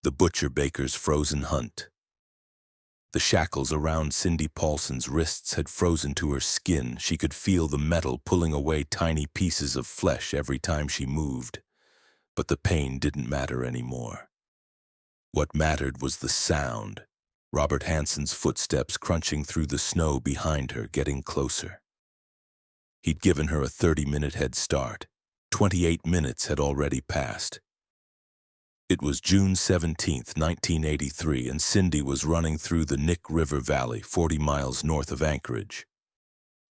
The butcher baker's frozen hunt. The shackles around Cindy Paulson's wrists had frozen to her skin. She could feel the metal pulling away tiny pieces of flesh every time she moved. But the pain didn't matter anymore. What mattered was the sound. Robert Hansen's footsteps crunching through the snow behind her, getting closer. He'd given her a 30-minute head start. 28 minutes had already passed. It was June 17, 1983, and Cindy was running through the Nick River Valley, 40 miles north of Anchorage.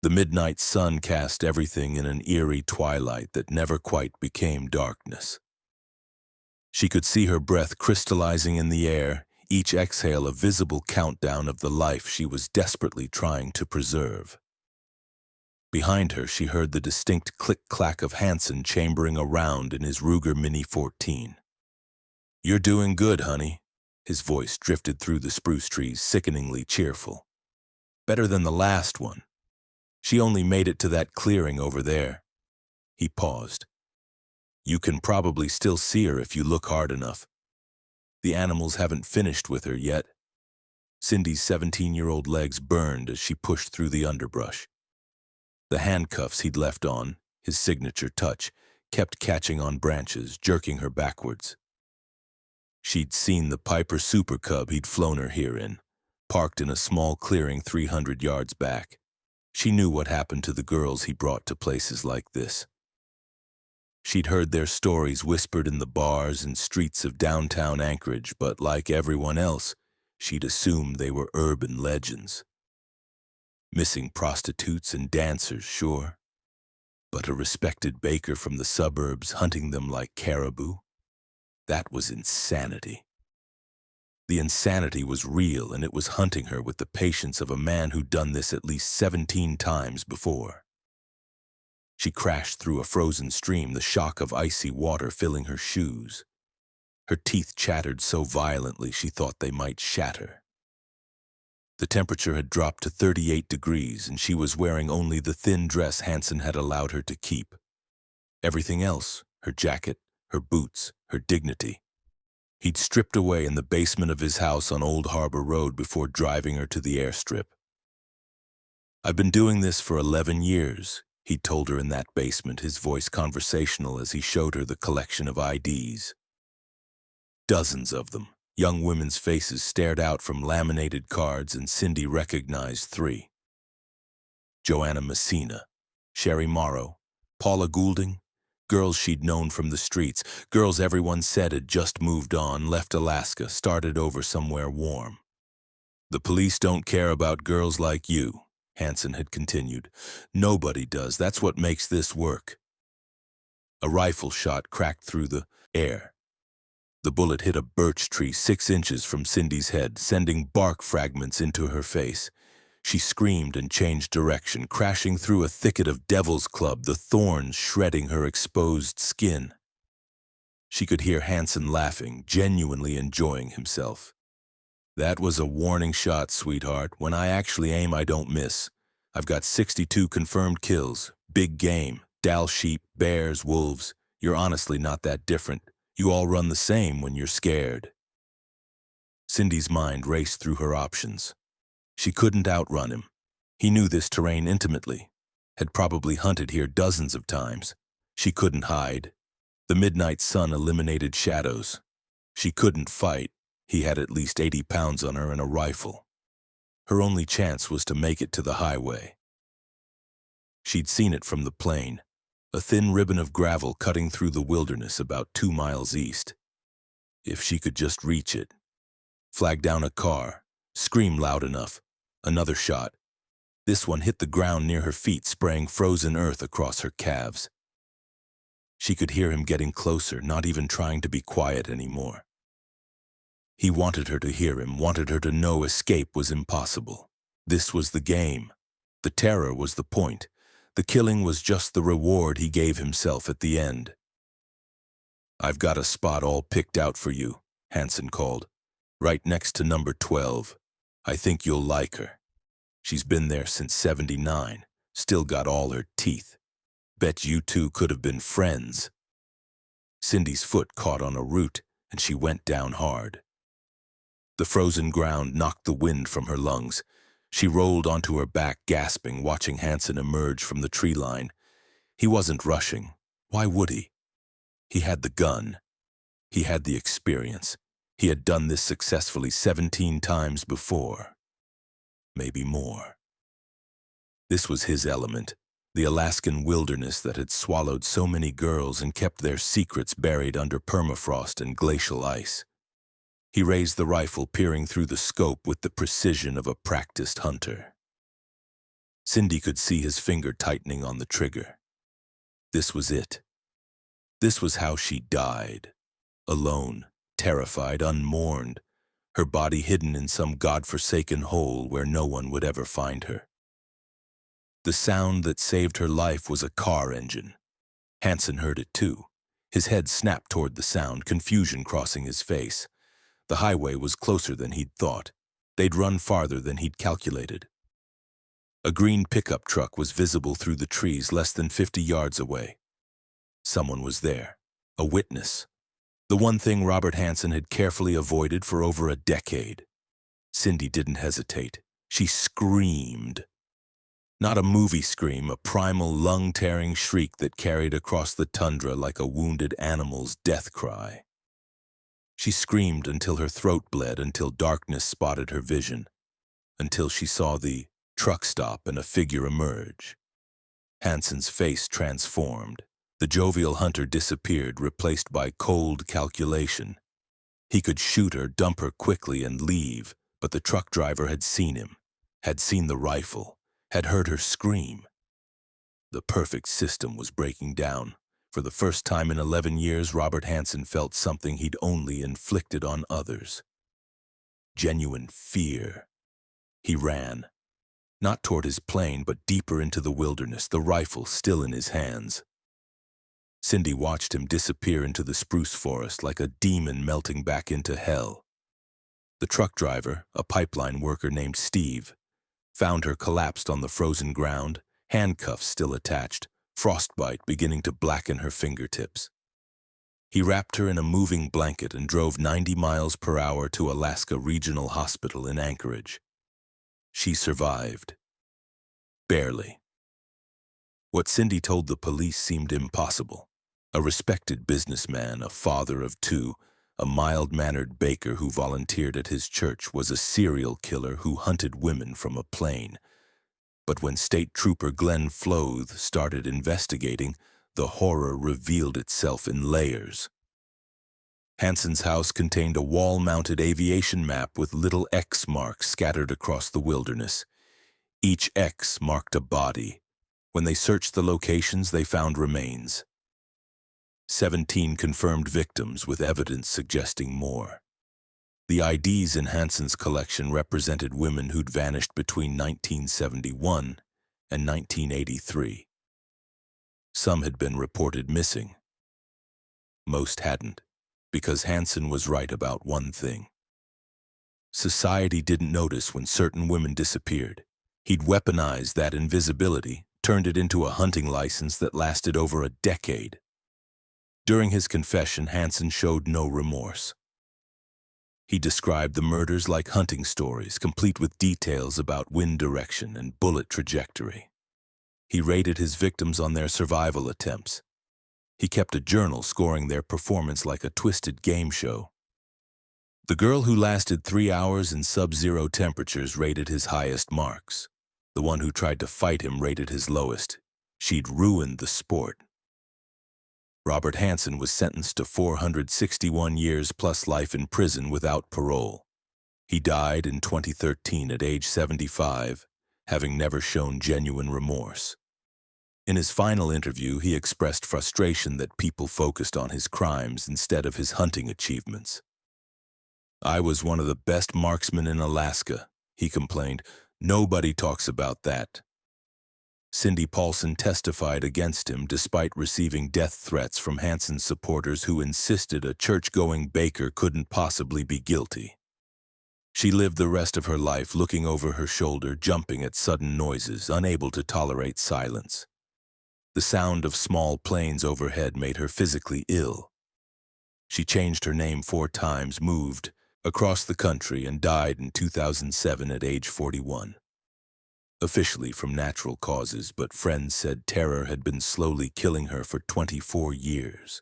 The midnight sun cast everything in an eerie twilight that never quite became darkness. She could see her breath crystallizing in the air, each exhale a visible countdown of the life she was desperately trying to preserve. Behind her, she heard the distinct click-clack of Hansen chambering around in his Ruger Mini 14. "You're doing good, honey." His voice drifted through the spruce trees, sickeningly cheerful. "Better than the last one. She only made it to that clearing over there." He paused. "You can probably still see her if you look hard enough. The animals haven't finished with her yet." Cindy's 17-year-old legs burned as she pushed through the underbrush. The handcuffs he'd left on, his signature touch, kept catching on branches, jerking her backwards. She'd seen the Piper Super Cub he'd flown her here in, parked in a small clearing 300 yards back. She knew what happened to the girls he brought to places like this. She'd heard their stories whispered in the bars and streets of downtown Anchorage, but like everyone else, she'd assumed they were urban legends. Missing prostitutes and dancers, sure, but a respected baker from the suburbs hunting them like caribou? That was insanity. The insanity was real, and it was hunting her with the patience of a man who'd done this at least 17 times before. She crashed through a frozen stream, the shock of icy water filling her shoes. Her teeth chattered so violently she thought they might shatter. The temperature had dropped to 38 degrees, and she was wearing only the thin dress Hansen had allowed her to keep. Everything else, her jacket, her boots, her dignity, he'd stripped away in the basement of his house on Old Harbor Road before driving her to the airstrip. "I've been doing this for 11 years, he told her in that basement, his voice conversational as he showed her the collection of IDs. Dozens of them. Young women's faces stared out from laminated cards, and Cindy recognized 3. Joanna Messina, Sherry Morrow, Paula Goulding, girls she'd known from the streets, girls everyone said had just moved on, left Alaska, started over somewhere warm. "The police don't care about girls like you," Hansen had continued. "Nobody does. That's what makes this work." A rifle shot cracked through the air. The bullet hit a birch tree 6 inches from Cindy's head, sending bark fragments into her face. She screamed and changed direction, crashing through a thicket of devil's club, the thorns shredding her exposed skin. She could hear Hansen laughing, genuinely enjoying himself. "That was a warning shot, sweetheart. When I actually aim, I don't miss. I've got 62 confirmed kills. Big game. Dall sheep, bears, wolves. You're honestly not that different. You all run the same when you're scared." Cindy's mind raced through her options. She couldn't outrun him. He knew this terrain intimately, had probably hunted here dozens of times. She couldn't hide. The midnight sun eliminated shadows. She couldn't fight. He had at least 80 pounds on her and a rifle. Her only chance was to make it to the highway. She'd seen it from the plane, a thin ribbon of gravel cutting through the wilderness about 2 miles east. If she could just reach it. Flag down a car, scream loud enough. Another shot. This one hit the ground near her feet, spraying frozen earth across her calves. She could hear him getting closer, not even trying to be quiet anymore. He wanted her to hear him, wanted her to know escape was impossible. This was the game. The terror was the point. The killing was just the reward he gave himself at the end. "I've got a spot all picked out for you," Hansen called. "Right next to number 12. I think you'll like her. She's been there since '79, still got all her teeth. Bet you two could have been friends." Cindy's foot caught on a root, and she went down hard. The frozen ground knocked the wind from her lungs. She rolled onto her back, gasping, watching Hansen emerge from the tree line. He wasn't rushing. Why would he? He had the gun. He had the experience. He had done this successfully 17 times before. Maybe more. This was his element, the Alaskan wilderness that had swallowed so many girls and kept their secrets buried under permafrost and glacial ice. He raised the rifle, peering through the scope with the precision of a practiced hunter. Cindy could see his finger tightening on the trigger. This was it. This was how she died. Alone, terrified, unmourned, her body hidden in some godforsaken hole where no one would ever find her. The sound that saved her life was a car engine. Hansen heard it too. His head snapped toward the sound, confusion crossing his face. The highway was closer than he'd thought. They'd run farther than he'd calculated. A green pickup truck was visible through the trees less than 50 yards away. Someone was there, a witness. The one thing Robert Hansen had carefully avoided for over a decade. Cindy didn't hesitate. She screamed. Not a movie scream, a primal, lung-tearing shriek that carried across the tundra like a wounded animal's death cry. She screamed until her throat bled, until darkness spotted her vision, until she saw the truck stop and a figure emerge. Hansen's face transformed. The jovial hunter disappeared, replaced by cold calculation. He could shoot her, dump her quickly, and leave, but the truck driver had seen him, had seen the rifle, had heard her scream. The perfect system was breaking down. For the first time in 11 years, Robert Hansen felt something he'd only inflicted on others. Genuine fear. He ran. Not toward his plane, but deeper into the wilderness, the rifle still in his hands. Cindy watched him disappear into the spruce forest like a demon melting back into hell. The truck driver, a pipeline worker named Steve, found her collapsed on the frozen ground, handcuffs still attached, frostbite beginning to blacken her fingertips. He wrapped her in a moving blanket and drove 90 miles per hour to Alaska Regional Hospital in Anchorage. She survived. Barely. What Cindy told the police seemed impossible. A respected businessman, a father of two, a mild-mannered baker who volunteered at his church, was a serial killer who hunted women from a plane. But when State Trooper Glenn Floth started investigating, the horror revealed itself in layers. Hansen's house contained a wall-mounted aviation map with little X marks scattered across the wilderness. Each X marked a body. When they searched the locations, they found remains. 17 confirmed victims, with evidence suggesting more. The IDs in Hansen's collection represented women who'd vanished between 1971 and 1983. Some had been reported missing. Most hadn't, because Hansen was right about one thing. Society didn't notice when certain women disappeared. He'd weaponized that invisibility, turned it into a hunting license that lasted over a decade. During his confession, Hansen showed no remorse. He described the murders like hunting stories, complete with details about wind direction and bullet trajectory. He rated his victims on their survival attempts. He kept a journal scoring their performance like a twisted game show. The girl who lasted 3 hours in sub-zero temperatures rated his highest marks. The one who tried to fight him rated his lowest. She'd ruined the sport. Robert Hansen was sentenced to 461 years plus life in prison without parole. He died in 2013 at age 75, having never shown genuine remorse. In his final interview, he expressed frustration that people focused on his crimes instead of his hunting achievements. "I was one of the best marksmen in Alaska," he complained. "Nobody talks about that." Cindy Paulson testified against him despite receiving death threats from Hansen's supporters who insisted a church-going baker couldn't possibly be guilty. She lived the rest of her life looking over her shoulder, jumping at sudden noises, unable to tolerate silence. The sound of small planes overhead made her physically ill. She changed her name 4 times, moved across the country, and died in 2007 at age 41. Officially from natural causes, but friends said terror had been slowly killing her for 24 years.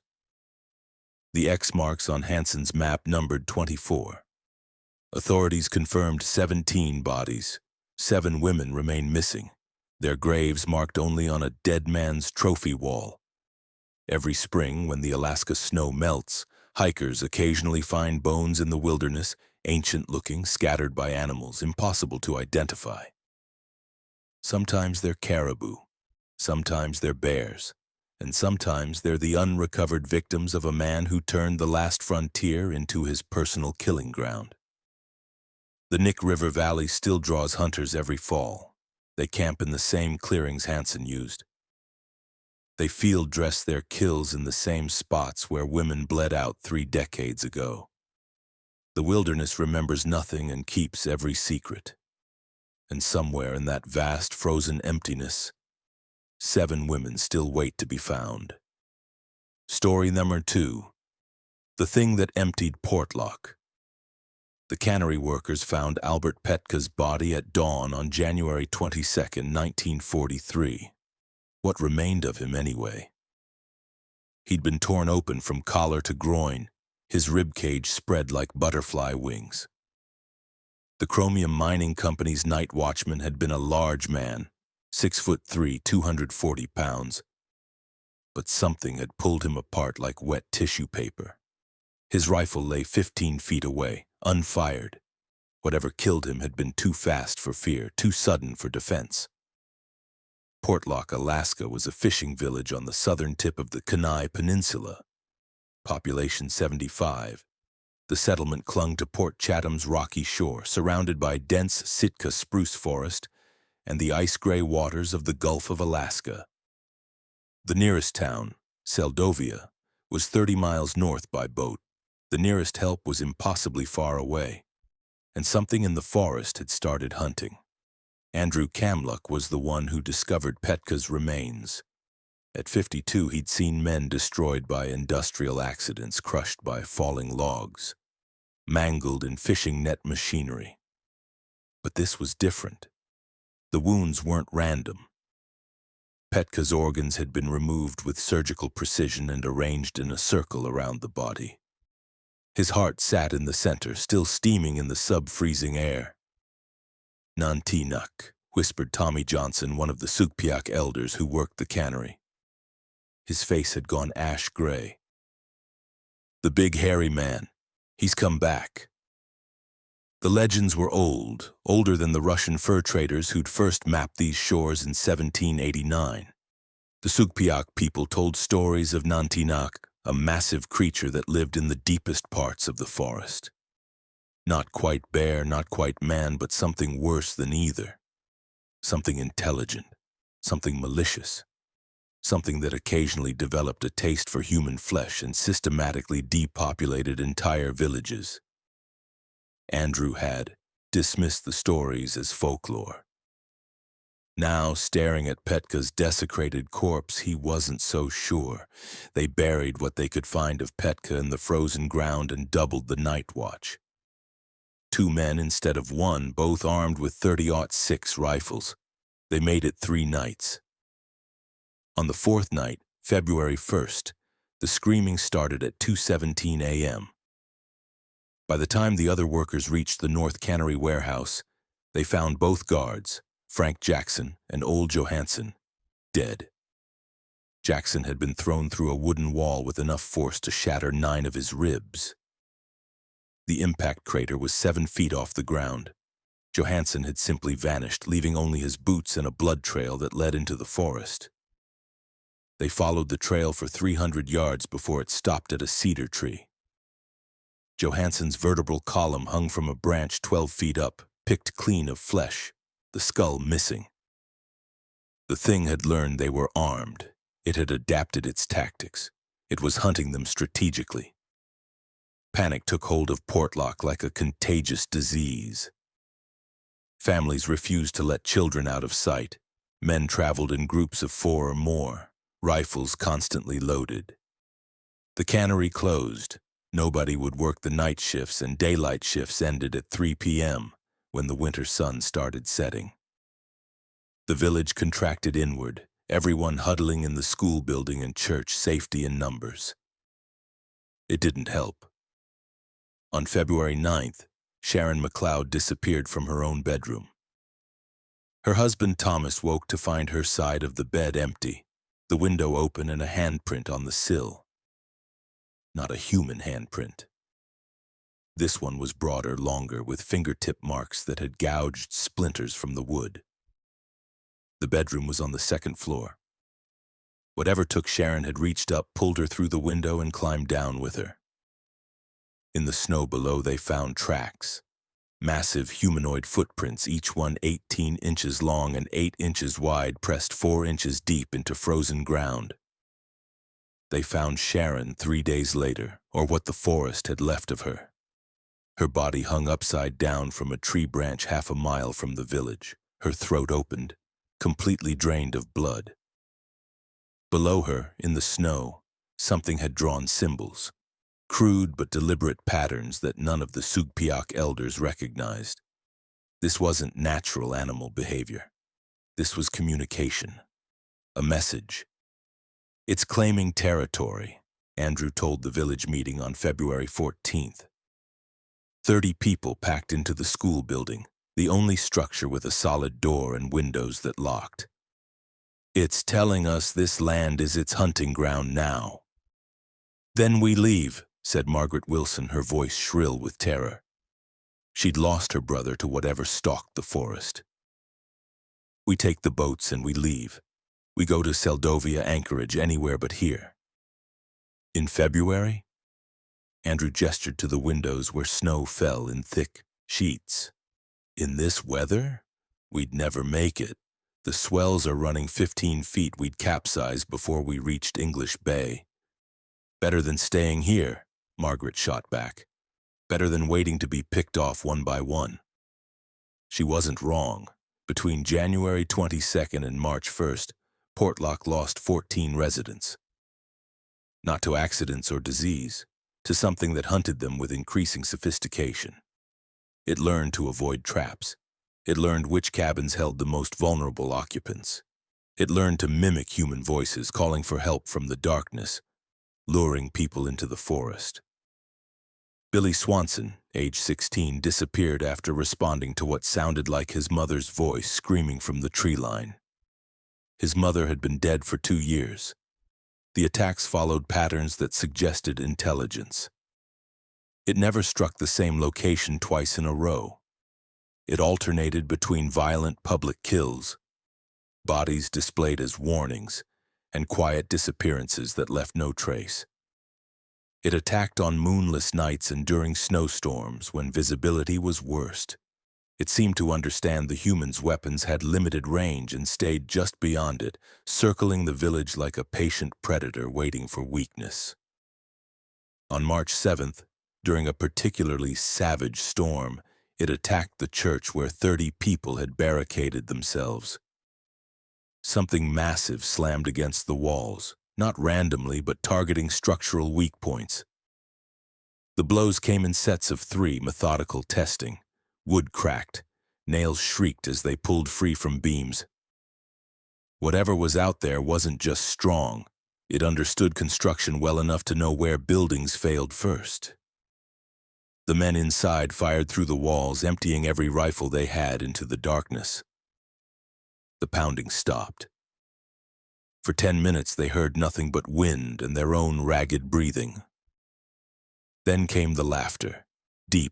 The X marks on Hansen's map numbered 24. Authorities confirmed 17 bodies. 7 women remain missing, their graves marked only on a dead man's trophy wall. Every spring, when the Alaska snow melts, hikers occasionally find bones in the wilderness, ancient-looking, scattered by animals, impossible to identify. Sometimes they're caribou, sometimes they're bears, and sometimes they're the unrecovered victims of a man who turned the last frontier into his personal killing ground. The Nick River Valley still draws hunters every fall. They camp in the same clearings Hansen used. They field dress their kills in the same spots where women bled out 3 decades ago. The wilderness remembers nothing and keeps every secret. And somewhere in that vast frozen emptiness, 7 women still wait to be found. Story number 2. The thing that emptied Portlock. The cannery workers found Albert Petka's body at dawn on January 22, 1943. What remained of him anyway? He'd been torn open from collar to groin, his ribcage spread like butterfly wings. The Chromium Mining Company's night watchman had been a large man, 6'3", 240 pounds. But something had pulled him apart like wet tissue paper. His rifle lay 15 feet away, unfired. Whatever killed him had been too fast for fear, too sudden for defense. Portlock, Alaska was a fishing village on the southern tip of the Kenai Peninsula. Population 75. The settlement clung to Port Chatham's rocky shore, surrounded by dense Sitka spruce forest and the ice-gray waters of the Gulf of Alaska. The nearest town, Seldovia, was 30 miles north by boat. The nearest help was impossibly far away, and something in the forest had started hunting. Andrew Kamluck was the one who discovered Petka's remains. At 52, he'd seen men destroyed by industrial accidents, crushed by falling logs, mangled in fishing net machinery. But this was different. The wounds weren't random. Petka's organs had been removed with surgical precision and arranged in a circle around the body. His heart sat in the center, still steaming in the sub-freezing air. "Nantinak," whispered Tommy Johnson, one of the Sugpiaq elders who worked the cannery. His face had gone ash-gray. "The big hairy man. He's come back." The legends were old, older than the Russian fur traders who'd first mapped these shores in 1789. The Sugpiaq people told stories of Nantinak, a massive creature that lived in the deepest parts of the forest. Not quite bear, not quite man, but something worse than either. Something intelligent, something malicious, something that occasionally developed a taste for human flesh and systematically depopulated entire villages. Andrew had dismissed the stories as folklore. Now, staring at Petka's desecrated corpse, he wasn't so sure. They buried what they could find of Petka in the frozen ground and doubled the night watch. 2 men instead of 1, both armed with 30-06 rifles. They made it 3 nights. On the 4th night, February 1st, the screaming started at 2:17 a.m. By the time the other workers reached the North Cannery warehouse, they found both guards, Frank Jackson and Old Johansson, dead. Jackson had been thrown through a wooden wall with enough force to shatter 9 of his ribs. The impact crater was 7 feet off the ground. Johansson had simply vanished, leaving only his boots and a blood trail that led into the forest. They followed the trail for 300 yards before it stopped at a cedar tree. Johansson's vertebral column hung from a branch 12 feet up, picked clean of flesh, the skull missing. The thing had learned they were armed. It had adapted its tactics. It was hunting them strategically. Panic took hold of Portlock like a contagious disease. Families refused to let children out of sight. Men traveled in groups of 4 or more, rifles constantly loaded. The cannery closed. Nobody would work the night shifts, and daylight shifts ended at 3 p.m. when the winter sun started setting. The village contracted inward, everyone huddling in the school building and church, safety in numbers. It didn't help. On February 9th, Sharon McLeod disappeared from her own bedroom. Her husband Thomas woke to find her side of the bed empty, the window open and a handprint on the sill. Not a human handprint. This one was broader, longer, with fingertip marks that had gouged splinters from the wood. The bedroom was on the second floor. Whatever took Sharon had reached up, pulled her through the window, and climbed down with her. In the snow below, they found tracks. Massive humanoid footprints, each one 18 inches long and 8 inches wide, pressed 4 inches deep into frozen ground. They found Sharon 3 days later, or what the forest had left of her. Her body hung upside down from a tree branch half a mile from the village, her throat opened, completely drained of blood. Below her, in the snow, something had drawn symbols, crude but deliberate patterns that none of the Sugpiaq elders recognized. This wasn't natural animal behavior. This was communication, a message. "It's claiming territory," Andrew told the village meeting on February 14th. 30 people packed into the school building, the only structure with a solid door and windows that locked. "It's telling us this land is its hunting ground now." "Then we leave," said Margaret Wilson, her voice shrill with terror. She'd lost her brother to whatever stalked the forest. "We take the boats and we leave. We go to Seldovia, Anchorage, anywhere but here." In February? Andrew gestured to the windows where snow fell in thick sheets. "In this weather? We'd never make it. The swells are running 15 feet. We'd capsize before we reached English Bay." "Better than staying here," Margaret shot back. "Better than waiting to be picked off one by one." She wasn't wrong. Between January 22nd and March 1st, Portlock lost 14 residents. Not to accidents or disease, to something that hunted them with increasing sophistication. It learned to avoid traps. It learned which cabins held the most vulnerable occupants. It learned to mimic human voices, calling for help from the darkness, luring people into the forest. Billy Swanson, age 16, disappeared after responding to what sounded like his mother's voice screaming from the tree line. His mother had been dead for 2 years. The attacks followed patterns that suggested intelligence. It never struck the same location twice in a row. It alternated between violent public kills, bodies displayed as warnings, and quiet disappearances that left no trace. It attacked on moonless nights and during snowstorms when visibility was worst. It seemed to understand the humans' weapons had limited range and stayed just beyond it, circling the village like a patient predator waiting for weakness. On March 7th, during a particularly savage storm, it attacked the church where 30 people had barricaded themselves. Something massive slammed against the walls, not randomly but targeting structural weak points. The blows came in sets of 3, methodical testing. Wood cracked, nails shrieked as they pulled free from beams. Whatever was out there wasn't just strong, it understood construction well enough to know where buildings failed first. The men inside fired through the walls, emptying every rifle they had into the darkness. The pounding stopped. For 10 minutes they heard nothing but wind and their own ragged breathing. Then came the laughter, deep,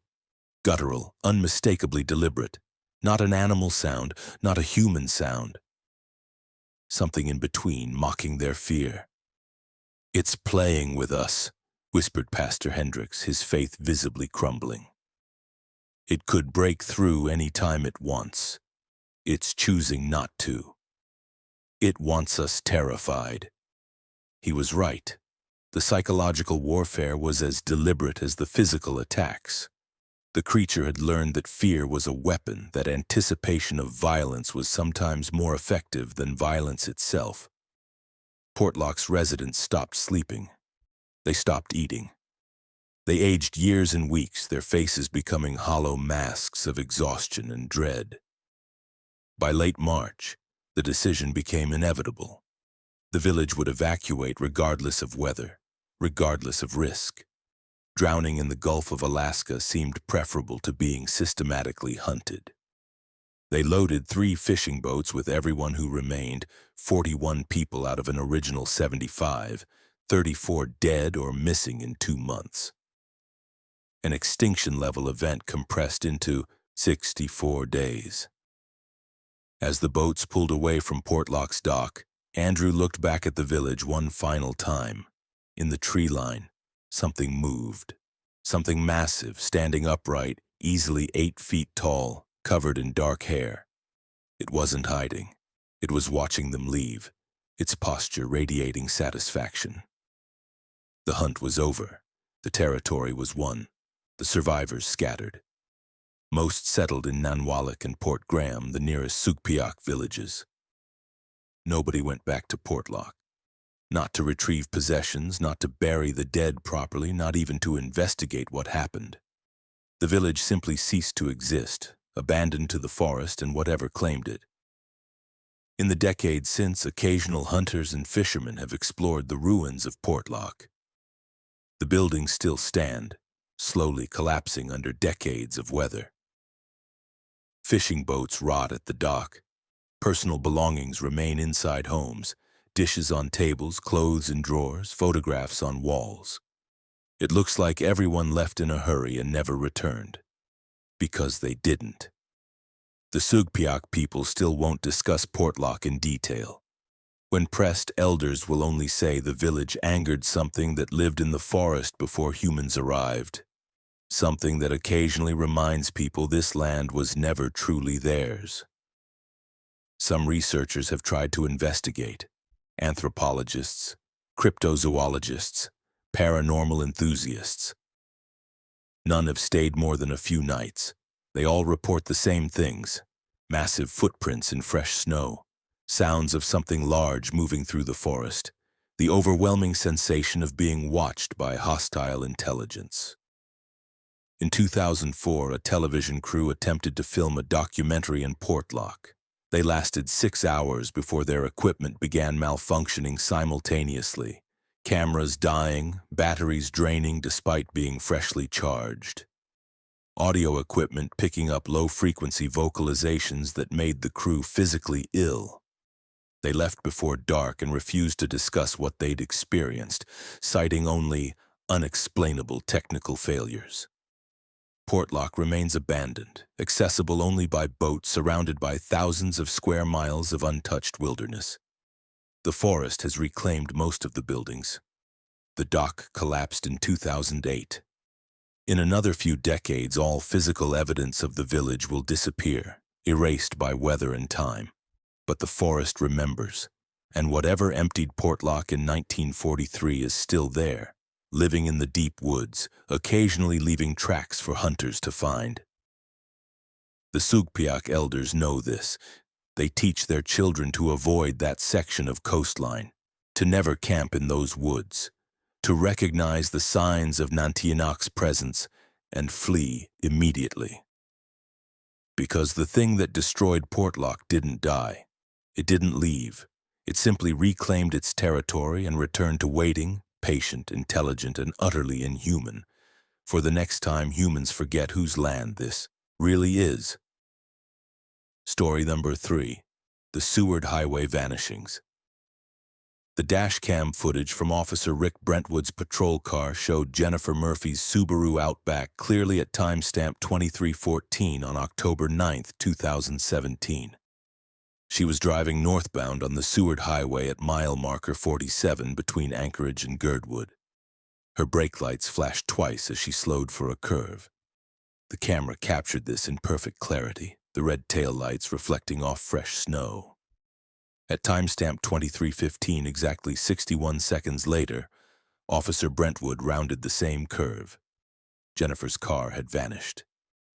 guttural, unmistakably deliberate. Not an animal sound, not a human sound. Something in between, mocking their fear. "It's playing with us," whispered Pastor Hendricks, his faith visibly crumbling. "It could break through any time it wants. It's choosing not to. It wants us terrified." He was right. The psychological warfare was as deliberate as the physical attacks. The creature had learned that fear was a weapon, that anticipation of violence was sometimes more effective than violence itself. Portlock's residents stopped sleeping. They stopped eating. They aged years and weeks, their faces becoming hollow masks of exhaustion and dread. By late March, the decision became inevitable. The village would evacuate regardless of weather, regardless of risk. Drowning in the Gulf of Alaska seemed preferable to being systematically hunted. They loaded 3 fishing boats with everyone who remained, 41 people out of an original 75, 34 dead or missing in 2 months. An extinction-level event compressed into 64 days. As the boats pulled away from Portlock's dock, Andrew looked back at the village one final time. In the tree line, something moved. Something massive, standing upright, easily 8 feet tall, covered in dark hair. It wasn't hiding. It was watching them leave, its posture radiating satisfaction. The hunt was over. The territory was won. The survivors scattered. Most settled in Nanwalek and Port Graham, the nearest Sugpiaq villages. Nobody went back to Portlock. Not to retrieve possessions, not to bury the dead properly, not even to investigate what happened. The village simply ceased to exist, abandoned to the forest and whatever claimed it. In the decades since, occasional hunters and fishermen have explored the ruins of Portlock. The buildings still stand, slowly collapsing under decades of weather. Fishing boats rot at the dock. Personal belongings remain inside homes, dishes on tables, clothes in drawers, photographs on walls. It looks like everyone left in a hurry and never returned. Because they didn't. The Sugpiaq people still won't discuss Portlock in detail. When pressed, elders will only say the village angered something that lived in the forest before humans arrived. Something that occasionally reminds people this land was never truly theirs. Some researchers have tried to investigate. Anthropologists, cryptozoologists, paranormal enthusiasts. None have stayed more than a few nights. They all report the same things: massive footprints in fresh snow, sounds of something large moving through the forest, the overwhelming sensation of being watched by hostile intelligence. In 2004, a television crew attempted to film a documentary in Portlock. They lasted 6 hours before their equipment began malfunctioning simultaneously, cameras dying, batteries draining despite being freshly charged. Audio equipment picking up low-frequency vocalizations that made the crew physically ill. They left before dark and refused to discuss what they'd experienced, citing only unexplainable technical failures. Portlock remains abandoned, accessible only by boat, surrounded by thousands of square miles of untouched wilderness. The forest has reclaimed most of the buildings. The dock collapsed in 2008. In another few decades, all physical evidence of the village will disappear, erased by weather and time. But the forest remembers, and whatever emptied Portlock in 1943 is still there, living in the deep woods, occasionally leaving tracks for hunters to find. The Sugpiaq elders know this. They teach their children to avoid that section of coastline, to never camp in those woods, to recognize the signs of Nantianak's presence and flee immediately. Because the thing that destroyed Portlock didn't die. It didn't leave. It simply reclaimed its territory and returned to waiting, patient, intelligent, and utterly inhuman, for the next time humans forget whose land this really is. Story number 3, the Seward Highway Vanishings. The dashcam footage from Officer Rick Brentwood's patrol car showed Jennifer Murphy's Subaru Outback clearly at timestamp 2314 on October 9, 2017. She was driving northbound on the Seward Highway at mile marker 47 between Anchorage and Girdwood. Her brake lights flashed twice as she slowed for a curve. The camera captured this in perfect clarity, the red taillights reflecting off fresh snow. At timestamp 2315, exactly 61 seconds later, Officer Brentwood rounded the same curve. Jennifer's car had vanished.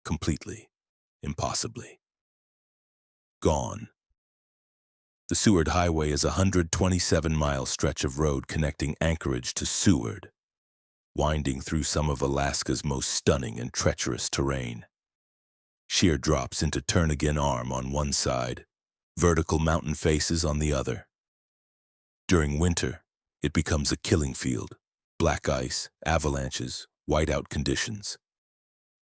Completely. Impossibly. Gone. The Seward Highway is a 127-mile stretch of road connecting Anchorage to Seward. winding through some of Alaska's most stunning and treacherous terrain. Sheer drops into Turnagain Arm on one side, vertical mountain faces on the other. During winter, it becomes a killing field. Black ice, avalanches, whiteout conditions.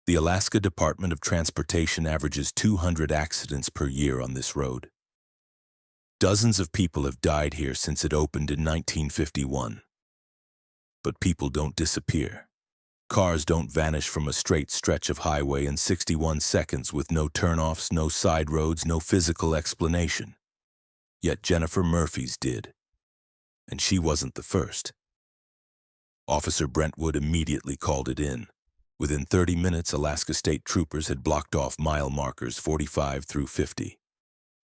The Alaska Department of Transportation averages 200 accidents per year on this road. Dozens of people have died here since it opened in 1951. But people don't disappear. Cars don't vanish from a straight stretch of highway in 61 seconds with no turnoffs, no side roads, no physical explanation. Yet Jennifer Murphy's did. And she wasn't the first. Officer Brentwood immediately called it in. Within 30 minutes, Alaska State Troopers had blocked off mile markers 45 through 50.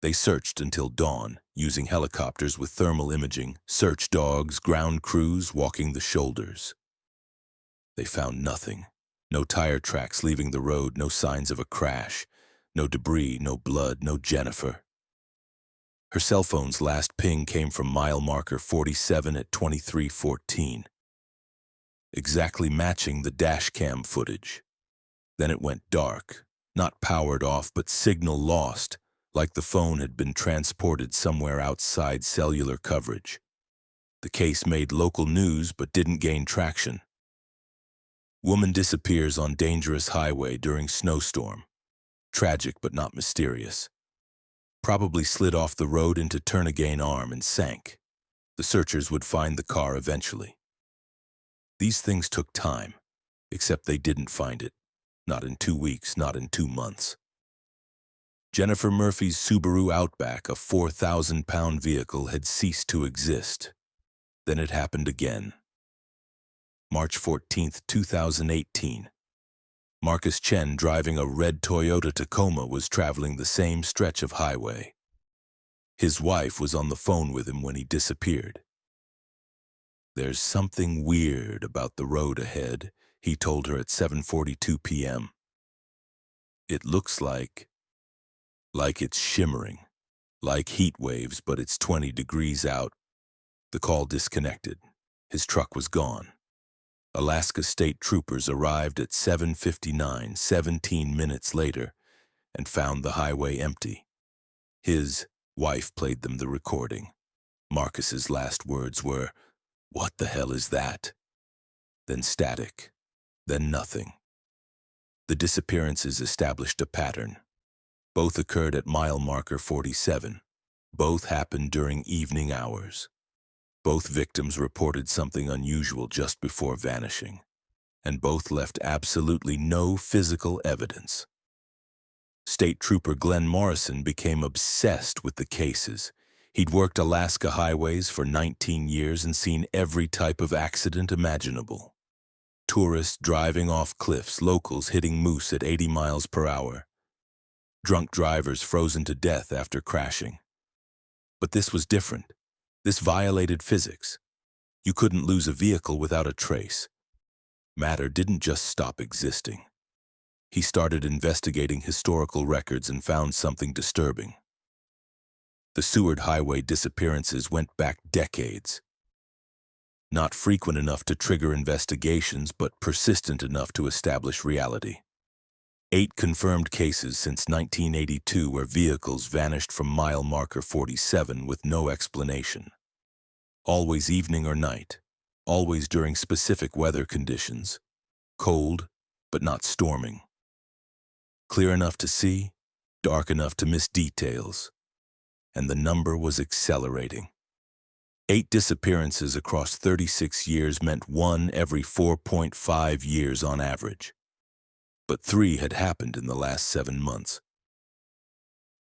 They searched until dawn, using helicopters with thermal imaging, search dogs, ground crews walking the shoulders. They found nothing. No tire tracks leaving the road, no signs of a crash, no debris, no blood, no Jennifer. Her cell phone's last ping came from mile marker 47 at 23:14, exactly matching the dash cam footage. Then it went dark, not powered off, but signal lost, like the phone had been transported somewhere outside cellular coverage. The case made local news but didn't gain traction. Woman disappears on dangerous highway during snowstorm. Tragic but not mysterious. Probably slid off the road into Turnagain Arm and sank. The searchers would find the car eventually. These things took time, except they didn't find it. Not in 2 weeks, not in 2 months. Jennifer Murphy's Subaru Outback, a 4,000-pound vehicle, had ceased to exist. Then it happened again. March 14, 2018. Marcus Chen, driving a red Toyota Tacoma, was traveling the same stretch of highway. His wife was on the phone with him when he disappeared. "There's something weird about the road ahead," he told her at 7:42 p.m. "It looks like it's shimmering, like heat waves, but it's 20 degrees out." The call disconnected. His truck was gone. Alaska State Troopers arrived at 7:59, 17 minutes later, and found the highway empty. His wife played them the recording. Marcus's last words were, "What the hell is that?" Then static. Then nothing. The disappearances established a pattern. Both occurred at mile marker 47. Both happened during evening hours. Both victims reported something unusual just before vanishing, and both left absolutely no physical evidence. State Trooper Glenn Morrison became obsessed with the cases. He'd worked Alaska highways for 19 years and seen every type of accident imaginable. Tourists driving off cliffs, locals hitting moose at 80 miles per hour, drunk drivers frozen to death after crashing. But this was different. This violated physics. You couldn't lose a vehicle without a trace. Matter didn't just stop existing. He started investigating historical records and found something disturbing. The Seward Highway disappearances went back decades. Not frequent enough to trigger investigations, but persistent enough to establish reality. 8 confirmed cases since 1982 where vehicles vanished from mile marker 47 with no explanation. Always evening or night. Always during specific weather conditions. Cold, but not storming. Clear enough to see, dark enough to miss details. And the number was accelerating. 8 disappearances across 36 years meant 1 every 4.5 years on average. But 3 had happened in the last 7 months.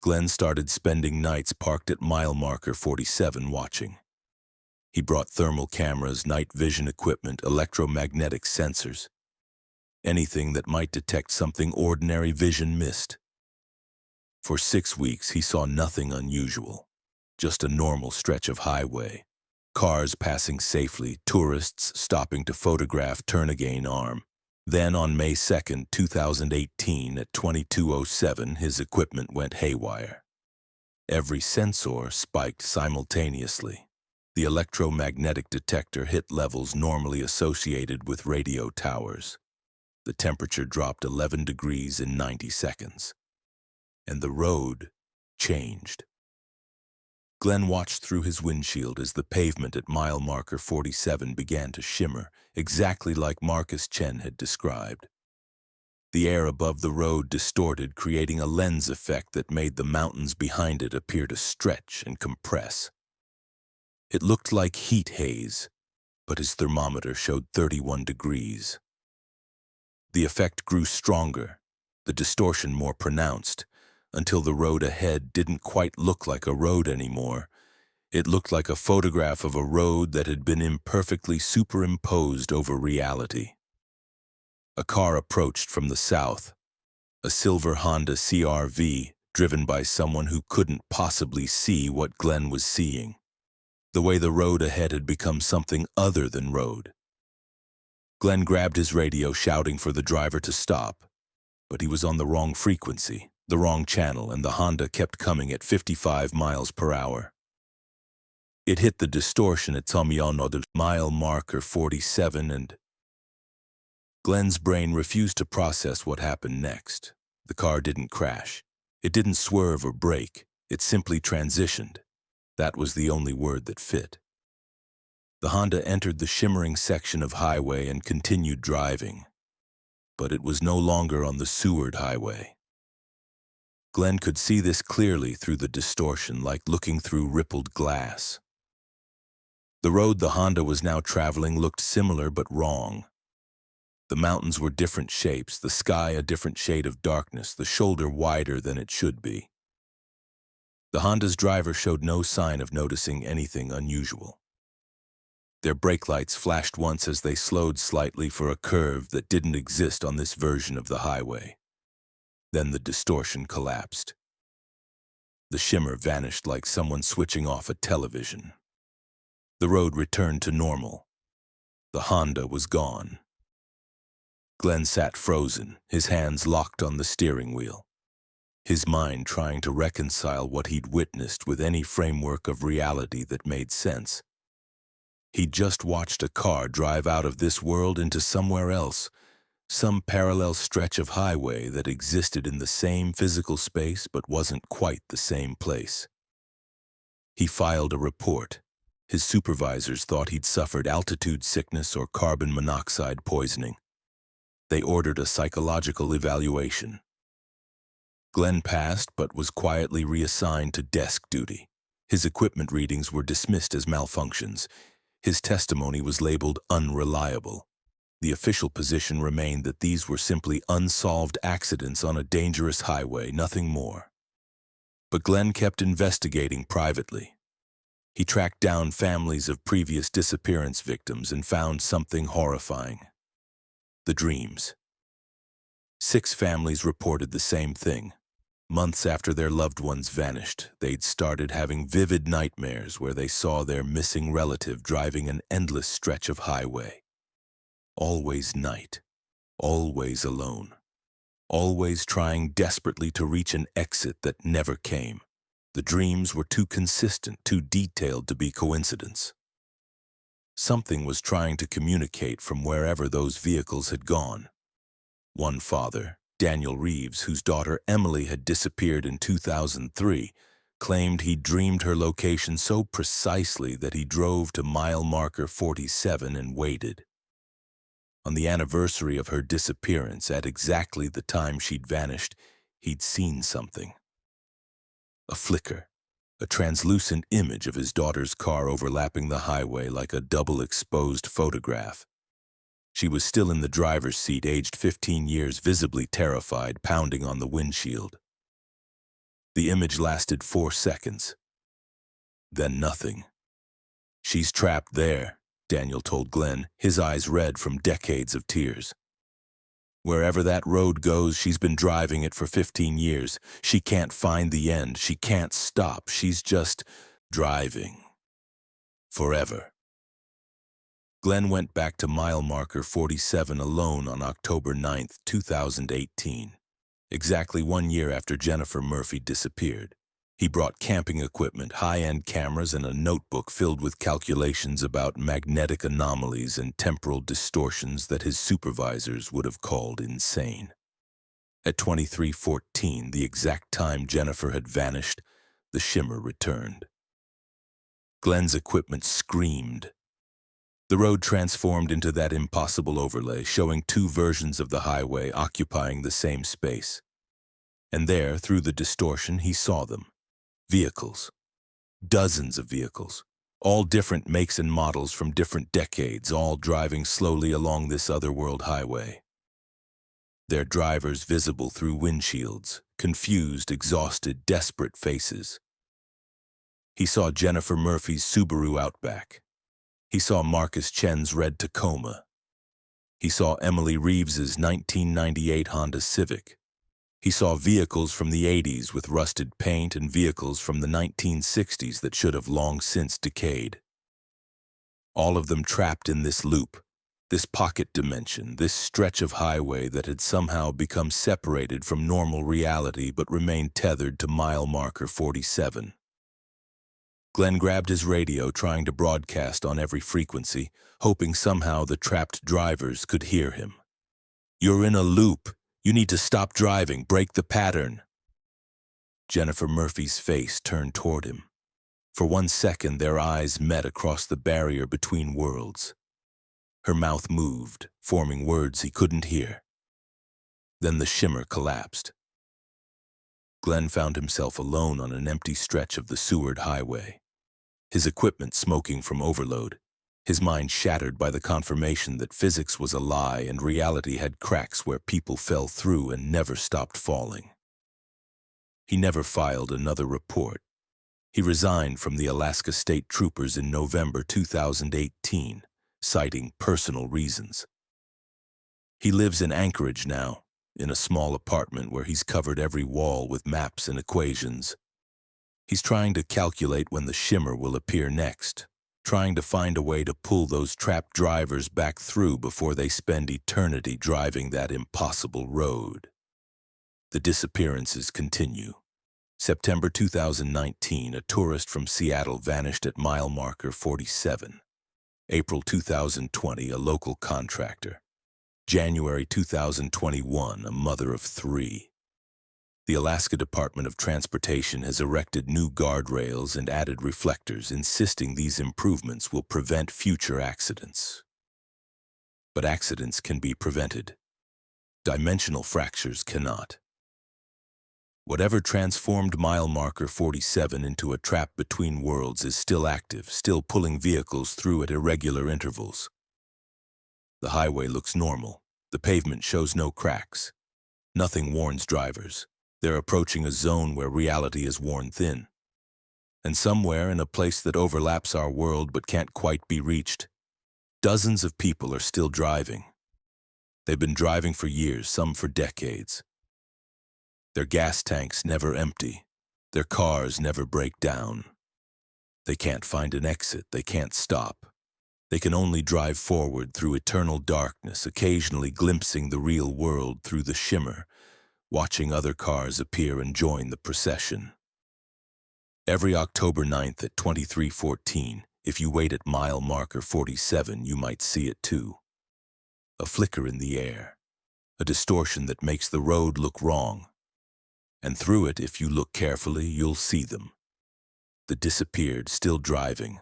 Glenn started spending nights parked at mile marker 47 watching. He brought thermal cameras, night vision equipment, electromagnetic sensors. Anything that might detect something ordinary vision missed. For 6 weeks, he saw nothing unusual. Just a normal stretch of highway. Cars passing safely, tourists stopping to photograph Turnagain Arm. Then on May 2, 2018, at 22:07, his equipment went haywire. Every sensor spiked simultaneously. The electromagnetic detector hit levels normally associated with radio towers. The temperature dropped 11 degrees in 90 seconds. And the road changed. Glenn watched through his windshield as the pavement at mile marker 47 began to shimmer, exactly like Marcus Chen had described. The air above the road distorted, creating a lens effect that made the mountains behind it appear to stretch and compress. It looked like heat haze, but his thermometer showed 31 degrees. The effect grew stronger, the distortion more pronounced, until the road ahead didn't quite look like a road anymore. It looked like a photograph of a road that had been imperfectly superimposed over reality. A car approached from the south, a silver Honda CR-V driven by someone who couldn't possibly see what Glenn was seeing. The way the road ahead had become something other than road. Glenn grabbed his radio, shouting for the driver to stop, but he was on the wrong frequency, the wrong channel, and the Honda kept coming at 55 miles per hour. It hit the distortion at mile marker 47 and Glenn's brain refused to process what happened next. The car didn't crash. It didn't swerve or brake. It simply transitioned. That was the only word that fit. The Honda entered the shimmering section of highway and continued driving. But it was no longer on the Seward Highway. Glenn could see this clearly through the distortion, like looking through rippled glass. The road the Honda was now traveling looked similar but wrong. The mountains were different shapes, the sky a different shade of darkness, the shoulder wider than it should be. The Honda's driver showed no sign of noticing anything unusual. Their brake lights flashed once as they slowed slightly for a curve that didn't exist on this version of the highway. Then the distortion collapsed. The shimmer vanished like someone switching off a television. The road returned to normal. The Honda was gone. Glenn sat frozen, his hands locked on the steering wheel, his mind trying to reconcile what he'd witnessed with any framework of reality that made sense. He'd just watched a car drive out of this world into somewhere else, some parallel stretch of highway that existed in the same physical space but wasn't quite the same place. He filed a report. His supervisors thought he'd suffered altitude sickness or carbon monoxide poisoning. They ordered a psychological evaluation. Glenn passed but was quietly reassigned to desk duty. His equipment readings were dismissed as malfunctions. His testimony was labeled unreliable. The official position remained that these were simply unsolved accidents on a dangerous highway, nothing more. But Glenn kept investigating privately. He tracked down families of previous disappearance victims and found something horrifying. The dreams. 6 families reported the same thing. Months after their loved ones vanished, they'd started having vivid nightmares where they saw their missing relative driving an endless stretch of highway. Always night, always alone, always trying desperately to reach an exit that never came. The dreams were too consistent, too detailed to be coincidence. Something was trying to communicate from wherever those vehicles had gone. One father, Daniel Reeves, whose daughter Emily had disappeared in 2003, claimed he dreamed her location so precisely that he drove to mile marker 47 and waited. On the anniversary of her disappearance, at exactly the time she'd vanished, he'd seen something. A flicker, a translucent image of his daughter's car overlapping the highway like a double-exposed photograph. She was still in the driver's seat, aged 15 years, visibly terrified, pounding on the windshield. The image lasted 4 seconds. Then nothing. "She's trapped there," Daniel told Glenn, his eyes red from decades of tears. "Wherever that road goes, she's been driving it for 15 years. She can't find the end. She can't stop. She's just driving. Forever." Glenn went back to mile marker 47 alone on October 9th, 2018, exactly 1 year after Jennifer Murphy disappeared. He brought camping equipment, high-end cameras, and a notebook filled with calculations about magnetic anomalies and temporal distortions that his supervisors would have called insane. At 23:14, the exact time Jennifer had vanished, the shimmer returned. Glenn's equipment screamed. The road transformed into that impossible overlay, showing two versions of the highway occupying the same space. And there, through the distortion, he saw them. Vehicles. Dozens of vehicles. All different makes and models from different decades, all driving slowly along this otherworld highway. Their drivers visible through windshields, confused, exhausted, desperate faces. He saw Jennifer Murphy's Subaru Outback. He saw Marcus Chen's red Tacoma. He saw Emily Reeves's 1998 Honda Civic. He saw vehicles from the 80s with rusted paint and vehicles from the 1960s that should have long since decayed. All of them trapped in this loop, this pocket dimension, this stretch of highway that had somehow become separated from normal reality but remained tethered to mile marker 47. Glenn grabbed his radio, trying to broadcast on every frequency, hoping somehow the trapped drivers could hear him. "You're in a loop. You need to stop driving. Break the pattern." Jennifer Murphy's face turned toward him. For 1 second, their eyes met across the barrier between worlds. Her mouth moved, forming words he couldn't hear. Then the shimmer collapsed. Glenn found himself alone on an empty stretch of the Seward Highway. His equipment smoking from overload, his mind shattered by the confirmation that physics was a lie and reality had cracks where people fell through and never stopped falling. He never filed another report. He resigned from the Alaska State Troopers in November 2018, citing personal reasons. He lives in Anchorage now, in a small apartment where he's covered every wall with maps and equations. He's trying to calculate when the shimmer will appear next, trying to find a way to pull those trapped drivers back through before they spend eternity driving that impossible road. The disappearances continue. September 2019, a tourist from Seattle vanished at mile marker 47. April 2020, a local contractor. January 2021, a mother of 3. The Alaska Department of Transportation has erected new guardrails and added reflectors, insisting these improvements will prevent future accidents. But accidents can be prevented. Dimensional fractures cannot. Whatever transformed mile marker 47 into a trap between worlds is still active, still pulling vehicles through at irregular intervals. The highway looks normal. The pavement shows no cracks. Nothing warns drivers. They're approaching a zone where reality is worn thin. And somewhere in a place that overlaps our world but can't quite be reached, dozens of people are still driving. They've been driving for years, some for decades. Their gas tanks never empty. Their cars never break down. They can't find an exit. They can't stop. They can only drive forward through eternal darkness, occasionally glimpsing the real world through the shimmer, watching other cars appear and join the procession. Every October 9th at 23:14, if you wait at mile marker 47, you might see it too. A flicker in the air, a distortion that makes the road look wrong. And through it, if you look carefully, you'll see them. The disappeared, still driving,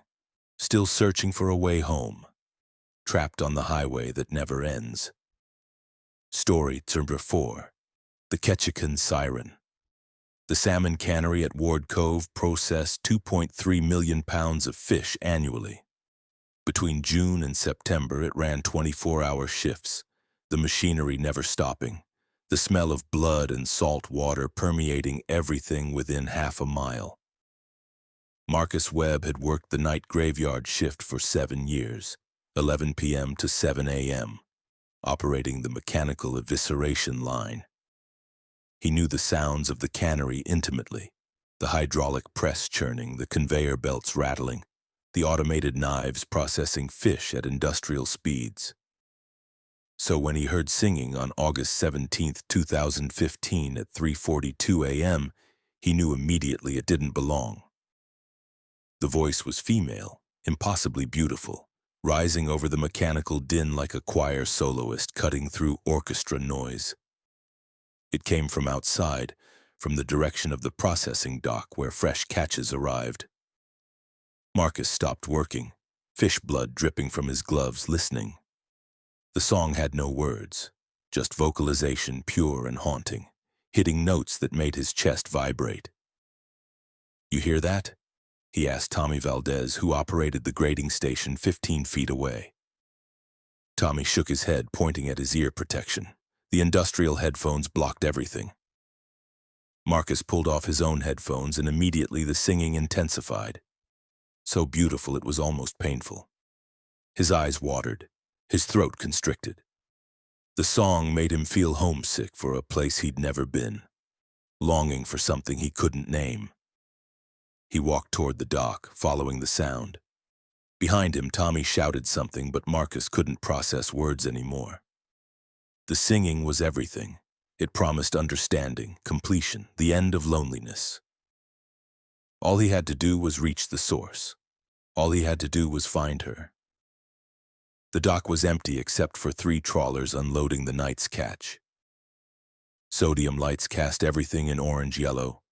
still searching for a way home, trapped on the highway that never ends. Story number 4. The Ketchikan Siren. The salmon cannery at Ward Cove processed 2.3 million pounds of fish annually. Between June and September, it ran 24-hour shifts, the machinery never stopping, the smell of blood and salt water permeating everything within half a mile. Marcus Webb had worked the night graveyard shift for 7 years, 11 p.m. to 7 a.m., operating the mechanical evisceration line. He knew the sounds of the cannery intimately, the hydraulic press churning, the conveyor belts rattling, the automated knives processing fish at industrial speeds. So when he heard singing on August 17, 2015 at 3:42 a.m., He knew immediately it didn't belong. The voice was female, impossibly beautiful, rising over the mechanical din like a choir soloist cutting through orchestra noise. It came from outside, from the direction of the processing dock where fresh catches arrived. Marcus stopped working, fish blood dripping from his gloves, listening. The song had no words, just vocalization pure and haunting, hitting notes that made his chest vibrate. "You hear that?" he asked Tommy Valdez, who operated the grading station 15 feet away. Tommy shook his head, pointing at his ear protection. The industrial headphones blocked everything. Marcus pulled off his own headphones, and immediately the singing intensified. So beautiful it was almost painful. His eyes watered, his throat constricted. The song made him feel homesick for a place he'd never been, longing for something he couldn't name. He walked toward the dock, following the sound. Behind him, Tommy shouted something, but Marcus couldn't process words anymore. The singing was everything. It promised understanding, completion, the end of loneliness. All he had to do was reach the source. All he had to do was find her. The dock was empty except for 3 trawlers unloading the night's catch. Sodium lights cast everything in orange-yellow,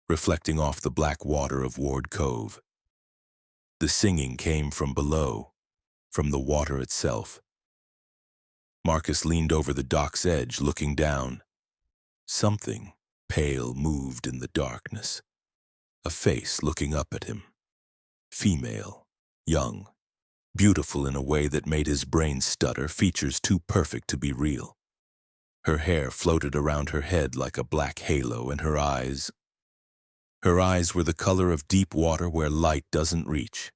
reflecting off the black water of Ward Cove. The singing came from below, from the water itself. Marcus leaned over the dock's edge, looking down. Something pale moved in the darkness. A face looking up at him. Female, young, beautiful in a way that made his brain stutter, features too perfect to be real. Her hair floated around her head like a black halo, and her eyes were the color of deep water where light doesn't reach.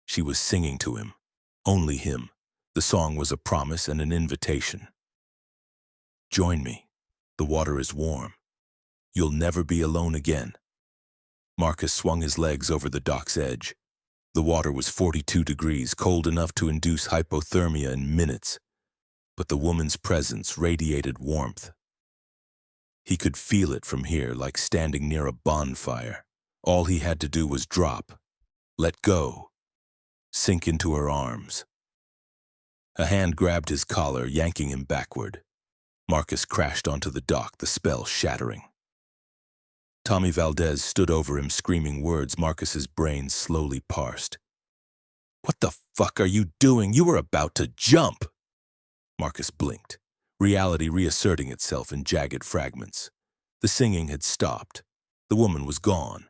She was singing to him, only him. The song was a promise and an invitation. "Join me. The water is warm. You'll never be alone again." Marcus swung his legs over the dock's edge. The water was 42 degrees, cold enough to induce hypothermia in minutes, but the woman's presence radiated warmth. He could feel it from here, like standing near a bonfire. All he had to do was drop, let go, sink into her arms. A hand grabbed his collar, yanking him backward. Marcus crashed onto the dock, the spell shattering. Tommy Valdez stood over him, screaming words Marcus's brain slowly parsed. "What the fuck are you doing? You were about to jump!" Marcus blinked, reality reasserting itself in jagged fragments. The singing had stopped. The woman was gone.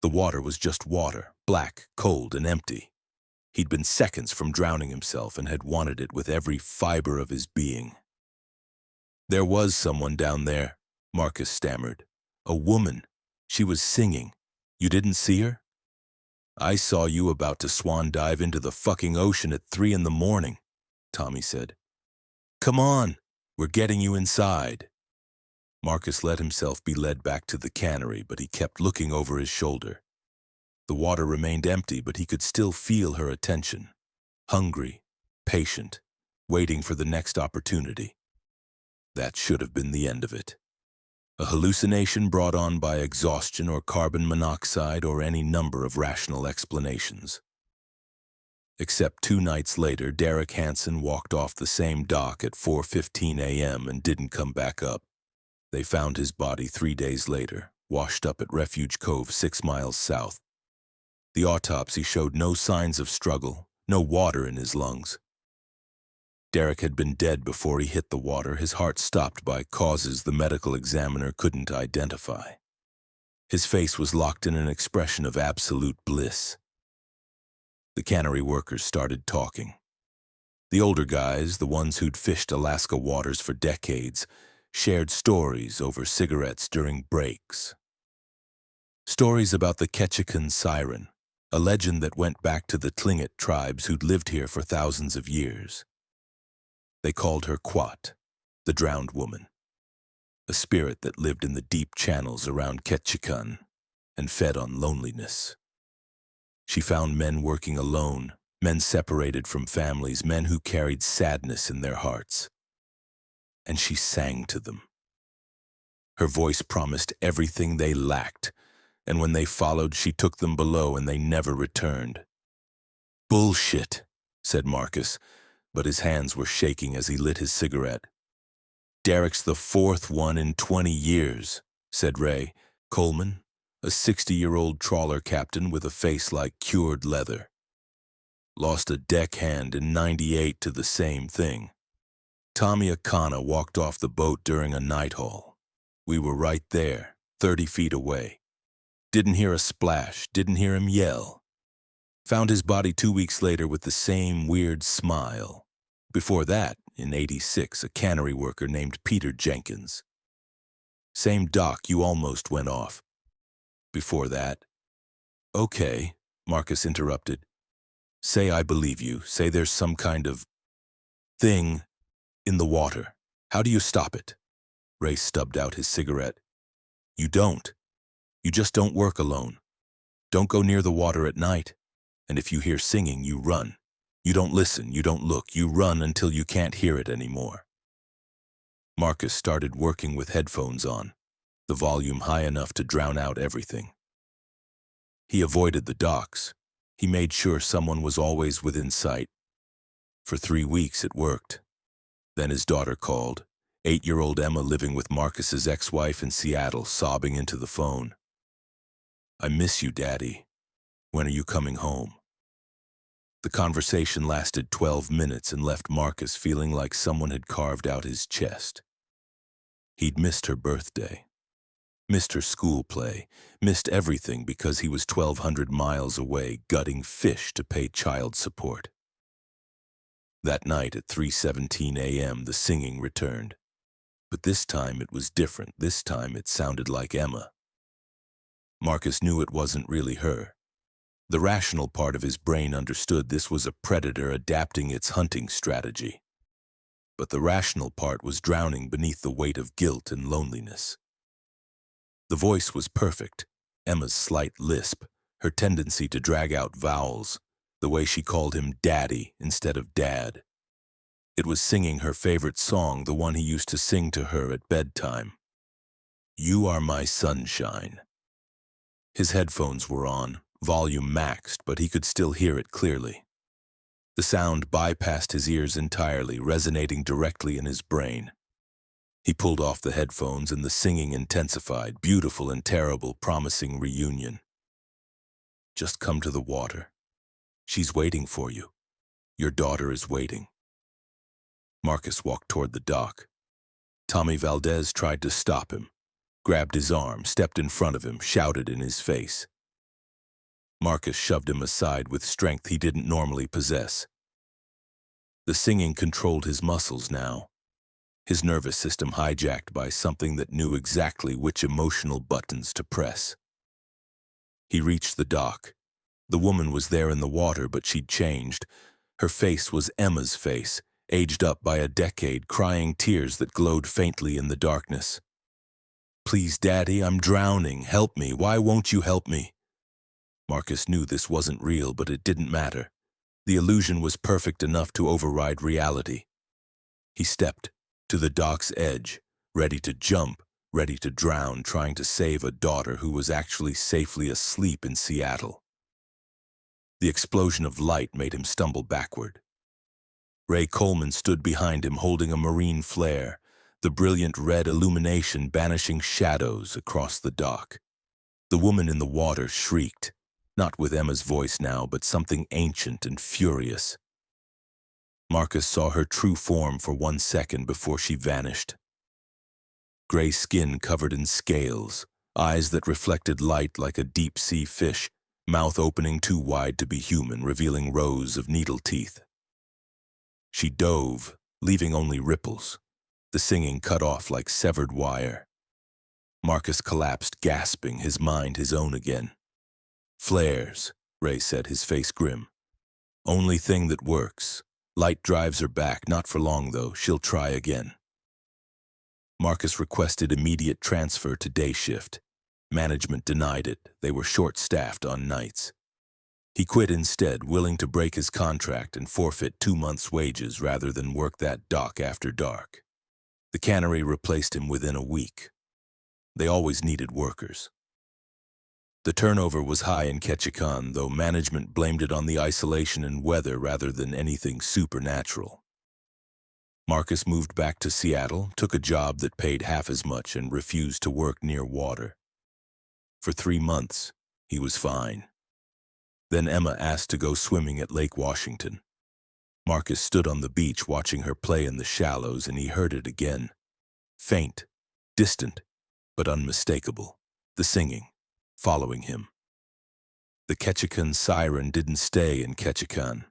The water was just water, black, cold, and empty. He'd been seconds from drowning himself and had wanted it with every fiber of his being. "There was someone down there," Marcus stammered. "A woman. She was singing. You didn't see her?" "I saw you about to swan dive into the fucking ocean at 3 in the morning, Tommy said. "Come on, we're getting you inside." Marcus let himself be led back to the cannery, but he kept looking over his shoulder. The water remained empty, but he could still feel her attention. Hungry, patient, waiting for the next opportunity. That should have been the end of it. A hallucination brought on by exhaustion or carbon monoxide or any number of rational explanations. Except 2 nights later, Derek Hansen walked off the same dock at 4:15 a.m. and didn't come back up. They found his body 3 days later, washed up at Refuge Cove 6 miles south. The autopsy showed no signs of struggle, no water in his lungs. Derek had been dead before he hit the water, his heart stopped by causes the medical examiner couldn't identify. His face was locked in an expression of absolute bliss. The cannery workers started talking. The older guys, the ones who'd fished Alaska waters for decades, shared stories over cigarettes during breaks. Stories about the Ketchikan siren, a legend that went back to the Tlingit tribes who'd lived here for thousands of years. They called her Quat, the drowned woman, a spirit that lived in the deep channels around Ketchikan and fed on loneliness. She found men working alone, men separated from families, men who carried sadness in their hearts. And she sang to them. Her voice promised everything they lacked, and when they followed, she took them below and they never returned. "Bullshit," said Marcus, but his hands were shaking as he lit his cigarette. "Derek's the fourth one in 20 years, said Ray Coleman, a 60-year-old trawler captain with a face like cured leather. Lost a deckhand in '98 to the same thing. Tommy Akana walked off the boat during a night haul. We were right there, 30 feet away. Didn't hear a splash, didn't hear him yell. Found his body 2 weeks later with the same weird smile. Before that, in '86, a cannery worker named Peter Jenkins. Same dock you almost went off. Before that." "Okay," Marcus interrupted. "Say I believe you. Say there's some kind of thing in the water. How do you stop it?" Ray stubbed out his cigarette. "You don't. You just don't work alone. Don't go near the water at night. And if you hear singing, you run. You don't listen, you don't look, you run until you can't hear it anymore." Marcus started working with headphones on, the volume high enough to drown out everything. He avoided the docks. He made sure someone was always within sight. For 3 weeks it worked. Then his daughter called, 8-year-old Emma living with Marcus's ex-wife in Seattle, sobbing into the phone. "I miss you, Daddy. When are you coming home?" The conversation lasted 12 minutes and left Marcus feeling like someone had carved out his chest. He'd missed her birthday, missed her school play, missed everything because he was 1,200 miles away gutting fish to pay child support. That night at 3:17 a.m. the singing returned. But this time it was different. This time it sounded like Emma. Marcus knew it wasn't really her. The rational part of his brain understood this was a predator adapting its hunting strategy. But the rational part was drowning beneath the weight of guilt and loneliness. The voice was perfect, Emma's slight lisp, her tendency to drag out vowels, the way she called him Daddy instead of Dad. It was singing her favorite song, the one he used to sing to her at bedtime. "You are my sunshine." His headphones were on, volume maxed, but he could still hear it clearly. The sound bypassed his ears entirely, resonating directly in his brain. He pulled off the headphones and the singing intensified, beautiful and terrible, promising reunion. "Just come to the water. She's waiting for you. Your daughter is waiting." Marcus walked toward the dock. Tommy Valdez tried to stop him, grabbed his arm, stepped in front of him, shouted in his face. Marcus shoved him aside with strength he didn't normally possess. The singing controlled his muscles now, his nervous system hijacked by something that knew exactly which emotional buttons to press. He reached the dock. The woman was there in the water, but she'd changed. Her face was Emma's face, aged up by a decade, crying tears that glowed faintly in the darkness. "Please, Daddy, I'm drowning. Help me. Why won't you help me?" Marcus knew this wasn't real, but it didn't matter. The illusion was perfect enough to override reality. He stepped to the dock's edge, ready to jump, ready to drown, trying to save a daughter who was actually safely asleep in Seattle. The explosion of light made him stumble backward. Ray Coleman stood behind him holding a marine flare, the brilliant red illumination banishing shadows across the dock. The woman in the water shrieked, not with Emma's voice now, but something ancient and furious. Marcus saw her true form for 1 second before she vanished. Gray skin covered in scales, eyes that reflected light like a deep-sea fish, mouth opening too wide to be human, revealing rows of needle teeth. She dove, leaving only ripples, the singing cut off like severed wire. Marcus collapsed, gasping, his mind his own again. "Flares," Ray said, his face grim. "Only thing that works. Light drives her back, not for long though, she'll try again." Marcus requested immediate transfer to day shift. Management denied it, they were short-staffed on nights. He quit instead, willing to break his contract and forfeit 2 months' wages rather than work that dock after dark. The cannery replaced him within a week. They always needed workers. The turnover was high in Ketchikan, though management blamed it on the isolation and weather rather than anything supernatural. Marcus moved back to Seattle, took a job that paid half as much, and refused to work near water. For 3 months, he was fine. Then Emma asked to go swimming at Lake Washington. Marcus stood on the beach watching her play in the shallows, and he heard it again. Faint, distant, but unmistakable. The singing, following him. The Ketchikan siren didn't stay in Ketchikan.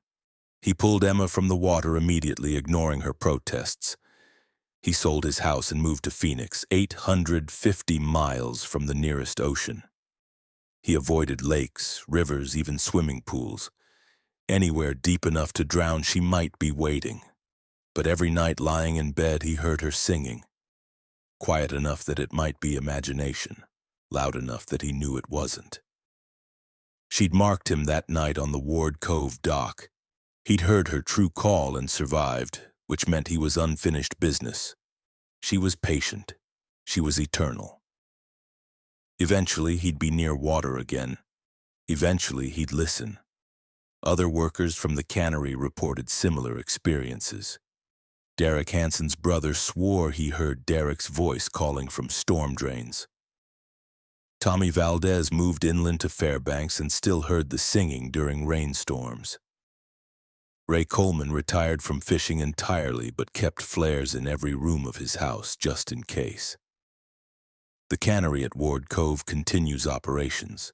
He pulled Emma from the water immediately, ignoring her protests. He sold his house and moved to Phoenix, 850 miles from the nearest ocean. He avoided lakes, rivers, even swimming pools. Anywhere deep enough to drown, she might be waiting. But every night lying in bed, he heard her singing. Quiet enough that it might be imagination, loud enough that he knew it wasn't. She'd marked him that night on the Ward Cove dock. He'd heard her true call and survived, which meant he was unfinished business. She was patient. She was eternal. Eventually, he'd be near water again. Eventually, he'd listen. Other workers from the cannery reported similar experiences. Derek Hansen's brother swore he heard Derek's voice calling from storm drains. Tommy Valdez moved inland to Fairbanks and still heard the singing during rainstorms. Ray Coleman retired from fishing entirely but kept flares in every room of his house just in case. The cannery at Ward Cove continues operations.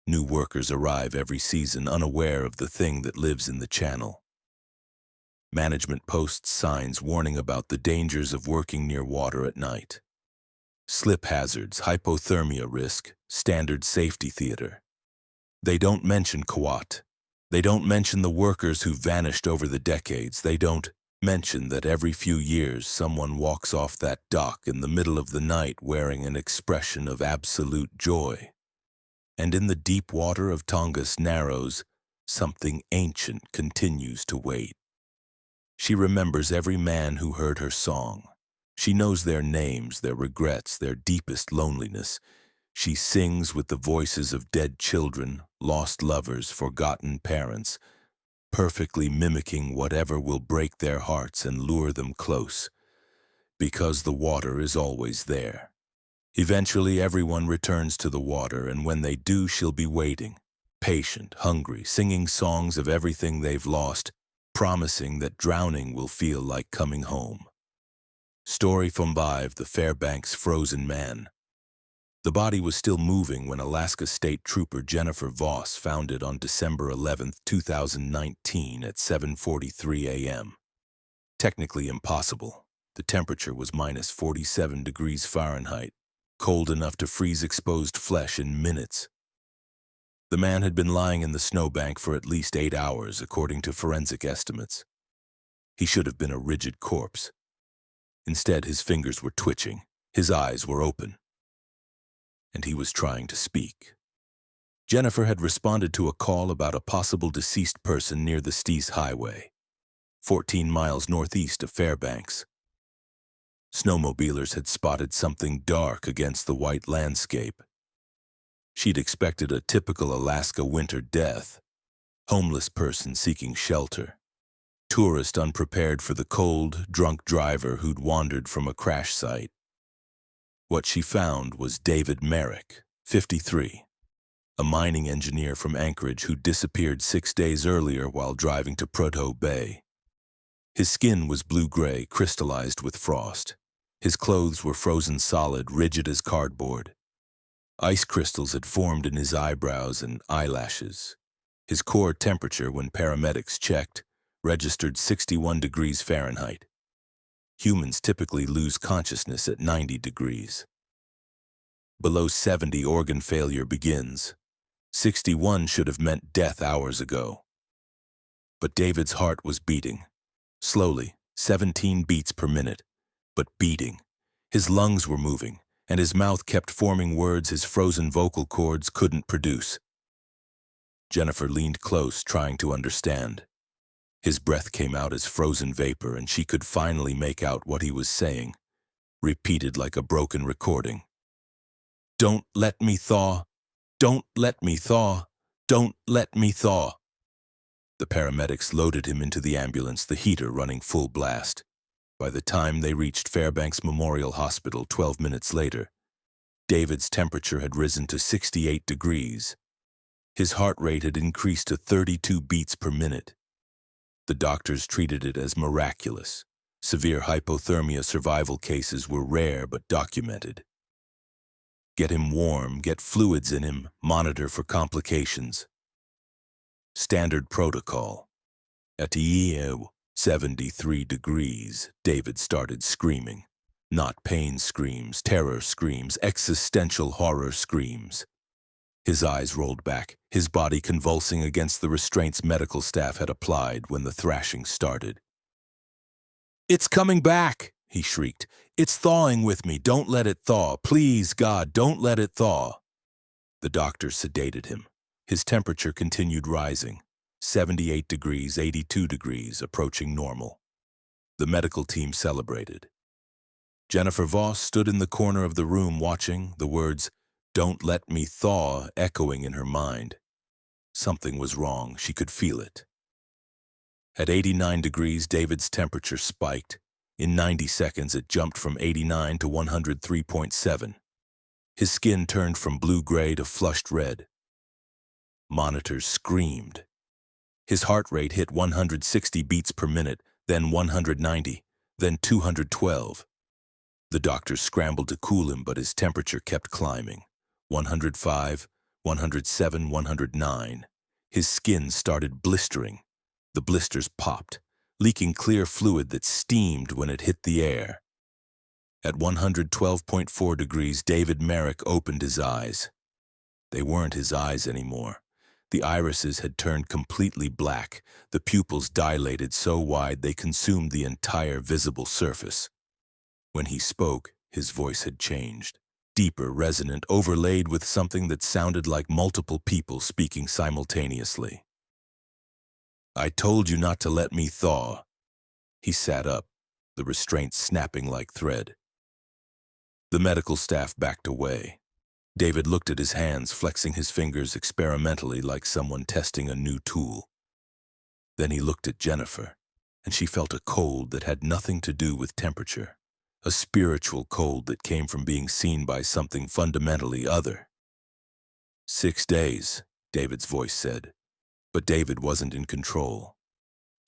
New workers arrive every season unaware of the thing that lives in the channel. Management posts signs warning about the dangers of working near water at night. Slip hazards, hypothermia risk, standard safety theater. They don't mention Kawat. They don't mention the workers who vanished over the decades. They don't mention that every few years someone walks off that dock in the middle of the night wearing an expression of absolute joy. And in the deep water of Tongass Narrows, something ancient continues to wait. She remembers every man who heard her song. She knows their names, their regrets, their deepest loneliness. She sings with the voices of dead children, lost lovers, forgotten parents, perfectly mimicking whatever will break their hearts and lure them close, because the water is always there. Eventually, everyone returns to the water, and when they do, she'll be waiting, patient, hungry, singing songs of everything they've lost, promising that drowning will feel like coming home. Story from Vive, the Fairbanks frozen man. The body was still moving when Alaska State Trooper Jennifer Voss found it on December 11, 2019 at 7:43 a.m. Technically impossible. The temperature was minus 47 degrees Fahrenheit, cold enough to freeze exposed flesh in minutes. The man had been lying in the snowbank for at least 8 hours, according to forensic estimates. He should have been a rigid corpse. Instead, his fingers were twitching, his eyes were open, and he was trying to speak. Jennifer had responded to a call about a possible deceased person near the Steese Highway, 14 miles northeast of Fairbanks. Snowmobilers had spotted something dark against the white landscape. She'd expected a typical Alaska winter death, homeless person seeking shelter, tourist unprepared for the cold, drunk driver who'd wandered from a crash site. What she found was David Merrick, 53, a mining engineer from Anchorage who disappeared 6 days earlier while driving to Prudhoe Bay. His skin was blue-gray, crystallized with frost. His clothes were frozen solid, rigid as cardboard. Ice crystals had formed in his eyebrows and eyelashes. His core temperature, when paramedics checked, registered 61 degrees Fahrenheit. Humans typically lose consciousness at 90 degrees. Below 70, organ failure begins. 61 should have meant death hours ago. But David's heart was beating. Slowly, 17 beats per minute, but beating. His lungs were moving, and his mouth kept forming words his frozen vocal cords couldn't produce. Jennifer leaned close, trying to understand. His breath came out as frozen vapor, and she could finally make out what he was saying, repeated like a broken recording. Don't let me thaw. Don't let me thaw. Don't let me thaw. The paramedics loaded him into the ambulance, the heater running full blast. By the time they reached Fairbanks Memorial Hospital 12 minutes later, David's temperature had risen to 68 degrees. His heart rate had increased to 32 beats per minute. The doctors treated it as miraculous. Severe hypothermia survival cases were rare but documented. Get him warm, get fluids in him, monitor for complications. Standard protocol. At 73 degrees, David started screaming. Not pain screams, terror screams, existential horror screams. His eyes rolled back, his body convulsing against the restraints medical staff had applied when the thrashing started. "It's coming back!" he shrieked. "It's thawing with me. Don't let it thaw. Please, God, don't let it thaw." The doctor sedated him. His temperature continued rising. 78 degrees, 82 degrees, approaching normal. The medical team celebrated. Jennifer Voss stood in the corner of the room watching, the words, "Don't let me thaw," echoing in her mind. Something was wrong. She could feel it. At 89 degrees, David's temperature spiked. In 90 seconds, it jumped from 89 to 103.7. His skin turned from blue-gray to flushed red. Monitors screamed. His heart rate hit 160 beats per minute, then 190, then 212. The doctors scrambled to cool him, but his temperature kept climbing. 105, 107, 109. His skin started blistering. The blisters popped, leaking clear fluid that steamed when it hit the air. At 112.4 degrees, David Merrick opened his eyes. They weren't his eyes anymore. The irises had turned completely black, the pupils dilated so wide they consumed the entire visible surface. When he spoke, his voice had changed. Deeper, resonant, overlaid with something that sounded like multiple people speaking simultaneously. "I told you not to let me thaw." He sat up, the restraints snapping like thread. The medical staff backed away. David looked at his hands, flexing his fingers experimentally like someone testing a new tool. Then he looked at Jennifer, and she felt a cold that had nothing to do with temperature. A spiritual cold that came from being seen by something fundamentally other. 6 days, David's voice said. But David wasn't in control.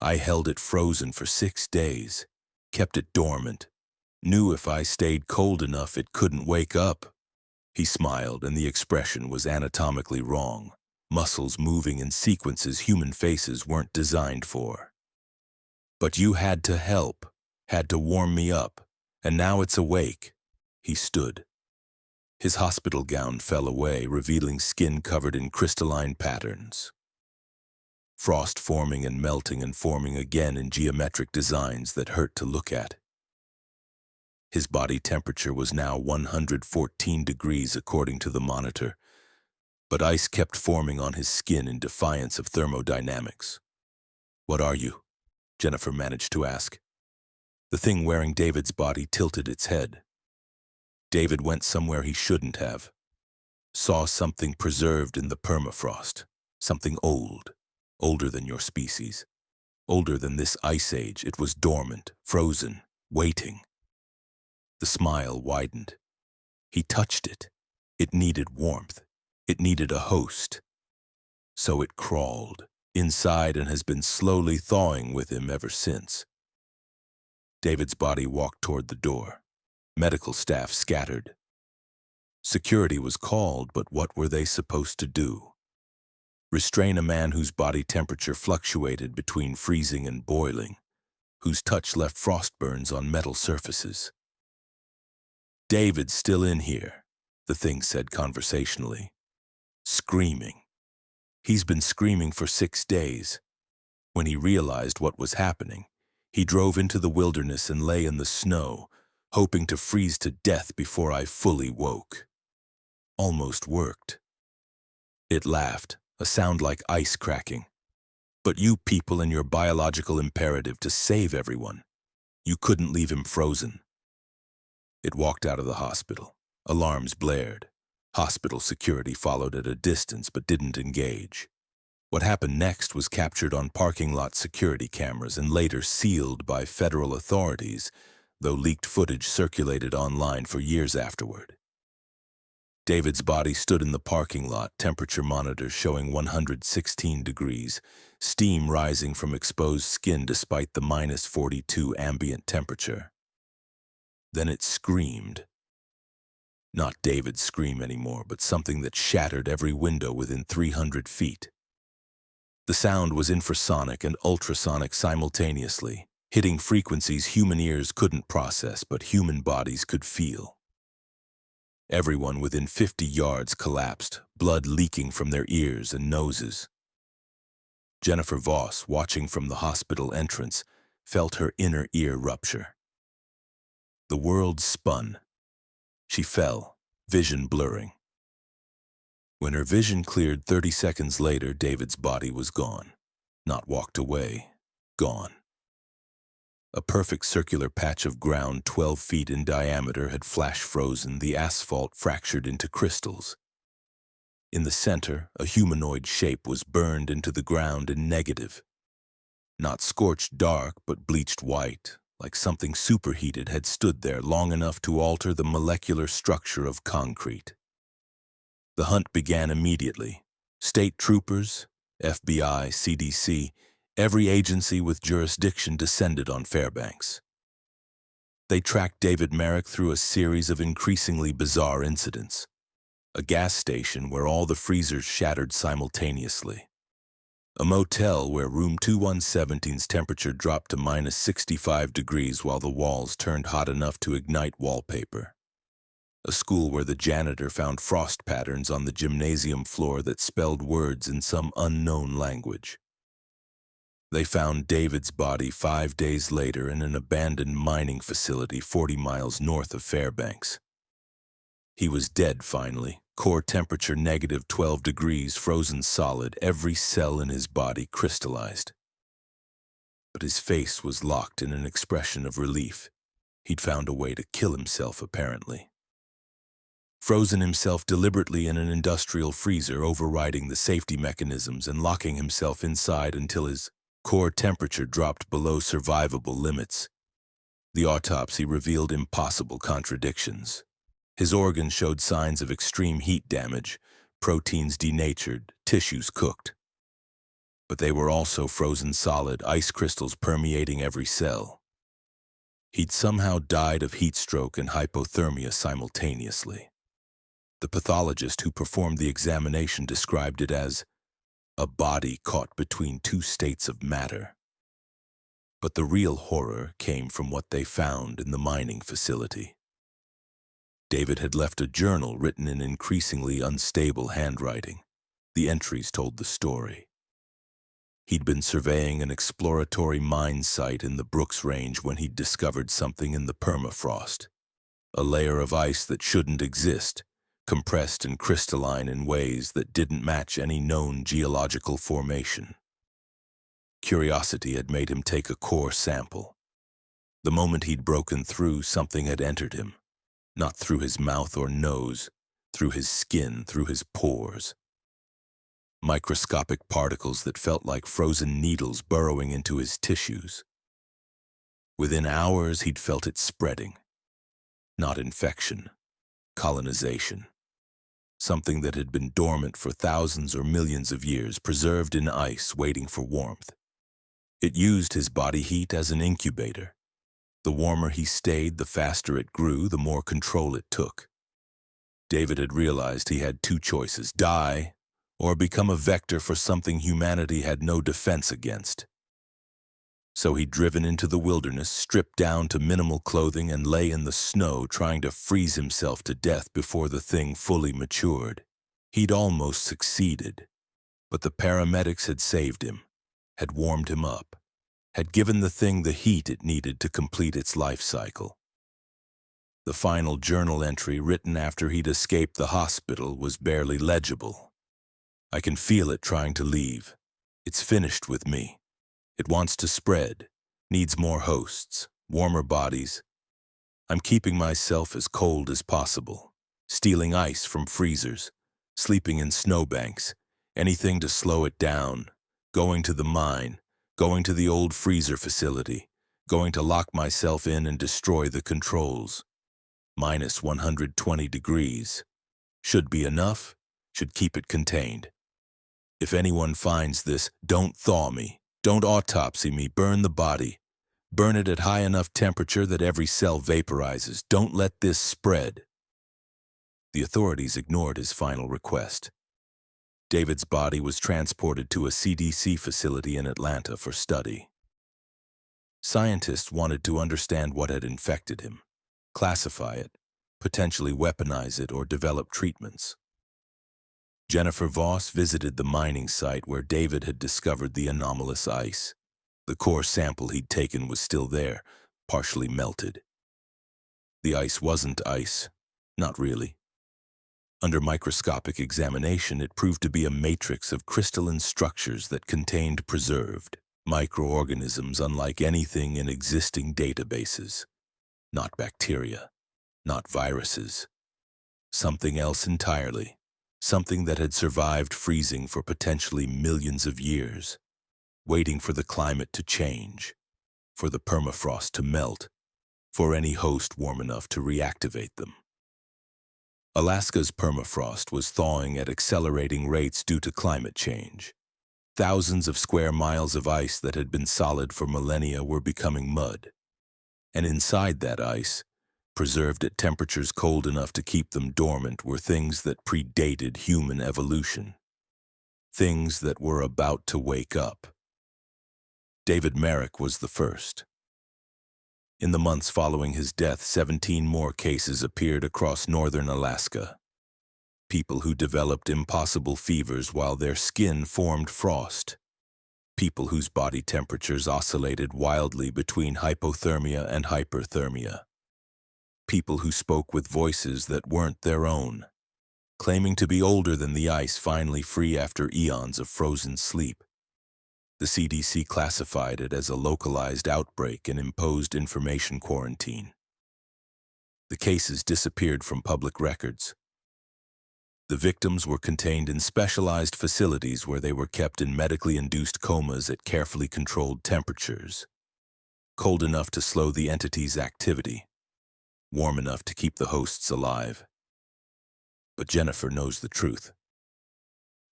I held it frozen for 6 days, kept it dormant, knew if I stayed cold enough it couldn't wake up. He smiled, and the expression was anatomically wrong. Muscles moving in sequences human faces weren't designed for. But you had to help, had to warm me up. And now it's awake. He stood. His hospital gown fell away, revealing skin covered in crystalline patterns. Frost forming and melting and forming again in geometric designs that hurt to look at. His body temperature was now 114 degrees according to the monitor, but ice kept forming on his skin in defiance of thermodynamics. "What are you?" Jennifer managed to ask. The thing wearing David's body tilted its head. David went somewhere he shouldn't have. Saw something preserved in the permafrost. Something old. Older than your species. Older than this ice age. It was dormant, frozen, waiting. The smile widened. He touched it. It needed warmth. It needed a host. So it crawled inside and has been slowly thawing with him ever since. David's body walked toward the door. Medical staff scattered. Security was called, but what were they supposed to do? Restrain a man whose body temperature fluctuated between freezing and boiling, whose touch left frost burns on metal surfaces. "David's still in here," the thing said conversationally. "Screaming. He's been screaming for 6 days. When he realized what was happening, he drove into the wilderness and lay in the snow, hoping to freeze to death before I fully woke. Almost worked." It laughed, a sound like ice cracking. "But you people and your biological imperative to save everyone. You couldn't leave him frozen." It walked out of the hospital. Alarms blared. Hospital security followed at a distance but didn't engage. What happened next was captured on parking lot security cameras and later sealed by federal authorities, though leaked footage circulated online for years afterward. David's body stood in the parking lot, temperature monitors showing 116 degrees, steam rising from exposed skin despite the -42 ambient temperature. Then it screamed. Not David's scream anymore, but something that shattered every window within 300 feet. The sound was infrasonic and ultrasonic simultaneously, hitting frequencies human ears couldn't process but human bodies could feel. Everyone within 50 yards collapsed, blood leaking from their ears and noses. Jennifer Voss, watching from the hospital entrance, felt her inner ear rupture. The world spun. She fell, vision blurring. When her vision cleared 30 seconds later, David's body was gone. Not walked away, gone. A perfect circular patch of ground 12 feet in diameter had flash frozen, the asphalt fractured into crystals. In the center, a humanoid shape was burned into the ground in negative. Not scorched dark, but bleached white, like something superheated had stood there long enough to alter the molecular structure of concrete. The hunt began immediately. State troopers, FBI, CDC, every agency with jurisdiction descended on Fairbanks. They tracked David Merrick through a series of increasingly bizarre incidents. A gas station where all the freezers shattered simultaneously. A motel where room 2117's temperature dropped to -65 degrees while the walls turned hot enough to ignite wallpaper. A school where the janitor found frost patterns on the gymnasium floor that spelled words in some unknown language. They found David's body 5 days later in an abandoned mining facility 40 miles north of Fairbanks. He was dead finally, core temperature -12 degrees, frozen solid, every cell in his body crystallized. But his face was locked in an expression of relief. He'd found a way to kill himself, apparently. Frozen himself deliberately in an industrial freezer, overriding the safety mechanisms and locking himself inside until his core temperature dropped below survivable limits. The autopsy revealed impossible contradictions. His organs showed signs of extreme heat damage, proteins denatured, tissues cooked. But they were also frozen solid, ice crystals permeating every cell. He'd somehow died of heat stroke and hypothermia simultaneously. The pathologist who performed the examination described it as a body caught between two states of matter. But the real horror came from what they found in the mining facility. David had left a journal written in increasingly unstable handwriting. The entries told the story. He'd been surveying an exploratory mine site in the Brooks Range when he'd discovered something in the permafrost. A layer of ice that shouldn't exist, compressed and crystalline in ways that didn't match any known geological formation. Curiosity had made him take a core sample. The moment he'd broken through, something had entered him. Not through his mouth or nose, through his skin, through his pores. Microscopic particles that felt like frozen needles burrowing into his tissues. Within hours, he'd felt it spreading. Not infection, colonization. Something that had been dormant for thousands or millions of years, preserved in ice, waiting for warmth. It used his body heat as an incubator. The warmer he stayed, the faster it grew, the more control it took. David had realized he had two choices: die, or become a vector for something humanity had no defense against. So he'd driven into the wilderness, stripped down to minimal clothing, and lay in the snow trying to freeze himself to death before the thing fully matured. He'd almost succeeded, but the paramedics had saved him, had warmed him up, had given the thing the heat it needed to complete its life cycle. The final journal entry, written after he'd escaped the hospital, was barely legible. I can feel it trying to leave. It's finished with me. It wants to spread, needs more hosts, warmer bodies. I'm keeping myself as cold as possible. stealing ice from freezers, sleeping in snowbanks, anything to slow it down, going to the mine, going to the old freezer facility, going to lock myself in and destroy the controls. Minus 120 degrees. Should be enough, should keep it contained. If anyone finds this, don't thaw me, don't autopsy me, burn the body. Burn it at high enough temperature that every cell vaporizes. Don't let this spread. The authorities ignored his final request. David's body was transported to a CDC facility in Atlanta for study. Scientists wanted to understand what had infected him, classify it, potentially weaponize it, or develop treatments. Jennifer Voss visited the mining site where David had discovered the anomalous ice. The core sample he'd taken was still there, partially melted. The ice wasn't ice, not really. Under microscopic examination, it proved to be a matrix of crystalline structures that contained preserved microorganisms unlike anything in existing databases. Not bacteria, not viruses. Something else entirely. Something that had survived freezing for potentially millions of years, waiting for the climate to change, for the permafrost to melt, for any host warm enough to reactivate them. Alaska's permafrost was thawing at accelerating rates due to climate change. Thousands of square miles of ice that had been solid for millennia were becoming mud. And inside that ice, preserved at temperatures cold enough to keep them dormant, were things that predated human evolution. Things that were about to wake up. David Merrick was the first. In the months following his death, 17 more cases appeared across northern Alaska. People who developed impossible fevers while their skin formed frost. People whose body temperatures oscillated wildly between hypothermia and hyperthermia. People who spoke with voices that weren't their own, claiming to be older than the ice finally free after eons of frozen sleep. The CDC classified it as a localized outbreak and imposed information quarantine. The cases disappeared from public records. The victims were contained in specialized facilities where they were kept in medically induced comas at carefully controlled temperatures, cold enough to slow the entity's activity, warm enough to keep the hosts alive. But Jennifer knows the truth.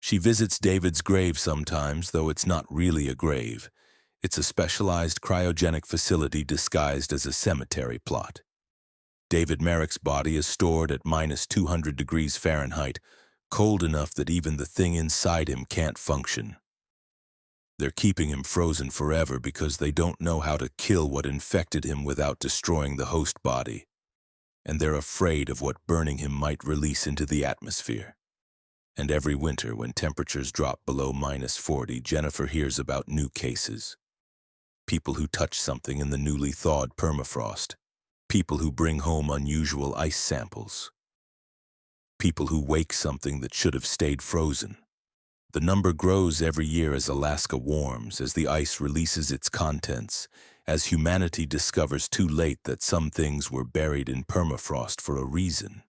She visits David's grave sometimes, though it's not really a grave. It's a specialized cryogenic facility disguised as a cemetery plot. David Merrick's body is stored at minus 200 degrees Fahrenheit, cold enough that even the thing inside him can't function. They're keeping him frozen forever because they don't know how to kill what infected him without destroying the host body. And they're afraid of what burning him might release into the atmosphere. And every winter, when temperatures drop below minus 40, Jennifer hears about new cases. People who touch something in the newly thawed permafrost. People who bring home unusual ice samples. People who wake something that should have stayed frozen. The number grows every year as Alaska warms, as the ice releases its contents, as humanity discovers too late that some things were buried in permafrost for a reason.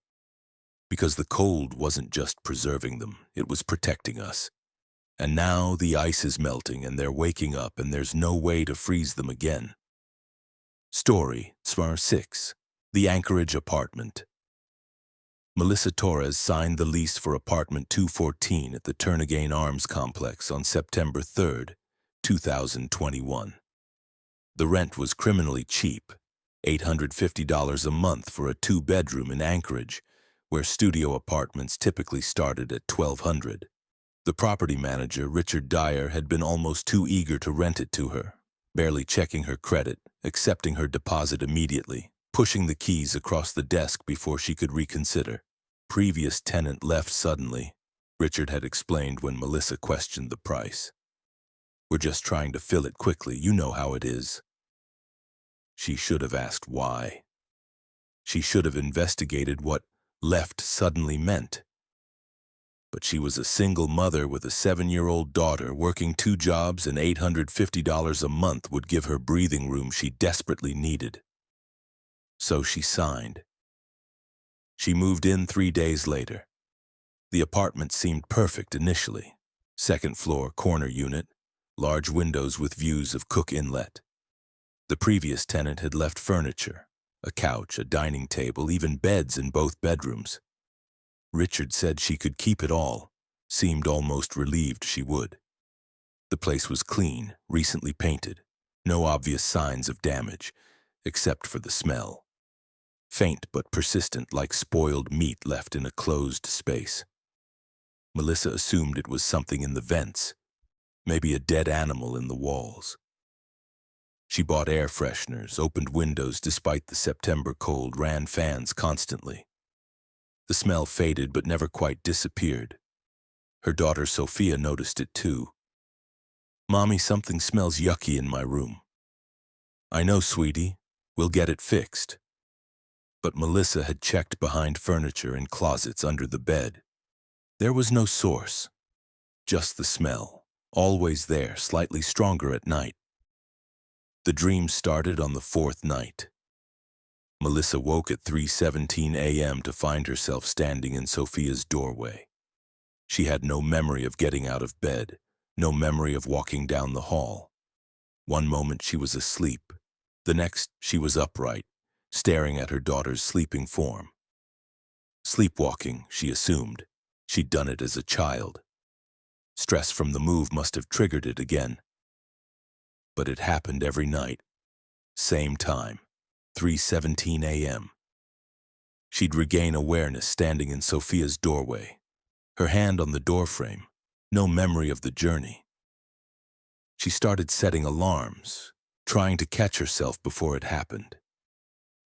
Because the cold wasn't just preserving them, it was protecting us. And now the ice is melting and they're waking up and there's no way to freeze them again. Story, Smar 6, The Anchorage Apartment. Melissa Torres signed the lease for apartment 214 at the Turnagain Arms Complex on September 3, 2021. The rent was criminally cheap, $850 a month for a two-bedroom in Anchorage, where studio apartments typically started at $1,200. The property manager, Richard Dyer, had been almost too eager to rent it to her, barely checking her credit, accepting her deposit immediately, pushing the keys across the desk before she could reconsider. Previous tenant left suddenly, Richard had explained when Melissa questioned the price. We're just trying to fill it quickly, you know how it is. She should have asked why. She should have investigated what left suddenly meant. But she was a single mother with a 7-year-old daughter. Working 2 jobs and $850 a month would give her breathing room she desperately needed. So she signed. She moved in 3 days later. The apartment seemed perfect initially. Second floor, corner unit, large windows with views of Cook Inlet. The previous tenant had left furniture, a couch, a dining table, even beds in both bedrooms. Richard said she could keep it all, seemed almost relieved she would. The place was clean, recently painted, no obvious signs of damage, except for the smell. Faint but persistent, like spoiled meat left in a closed space. Melissa assumed it was something in the vents, maybe a dead animal in the walls. She bought air fresheners, opened windows despite the September cold, ran fans constantly. The smell faded but never quite disappeared. Her daughter Sophia noticed it too. "Mommy, something smells yucky in my room." "I know, sweetie. We'll get it fixed." But Melissa had checked behind furniture and closets under the bed. There was no source, just the smell, always there, slightly stronger at night. The dream started on the fourth night. Melissa woke at 3:17 a.m. to find herself standing in Sophia's doorway. She had no memory of getting out of bed, no memory of walking down the hall. One moment she was asleep, the next she was upright, staring at her daughter's sleeping form. Sleepwalking, she assumed. She'd done it as a child. Stress from the move must have triggered it again. But it happened every night. Same time, 3:17 a.m. She'd regain awareness standing in Sophia's doorway, her hand on the doorframe, no memory of the journey. She started setting alarms, trying to catch herself before it happened.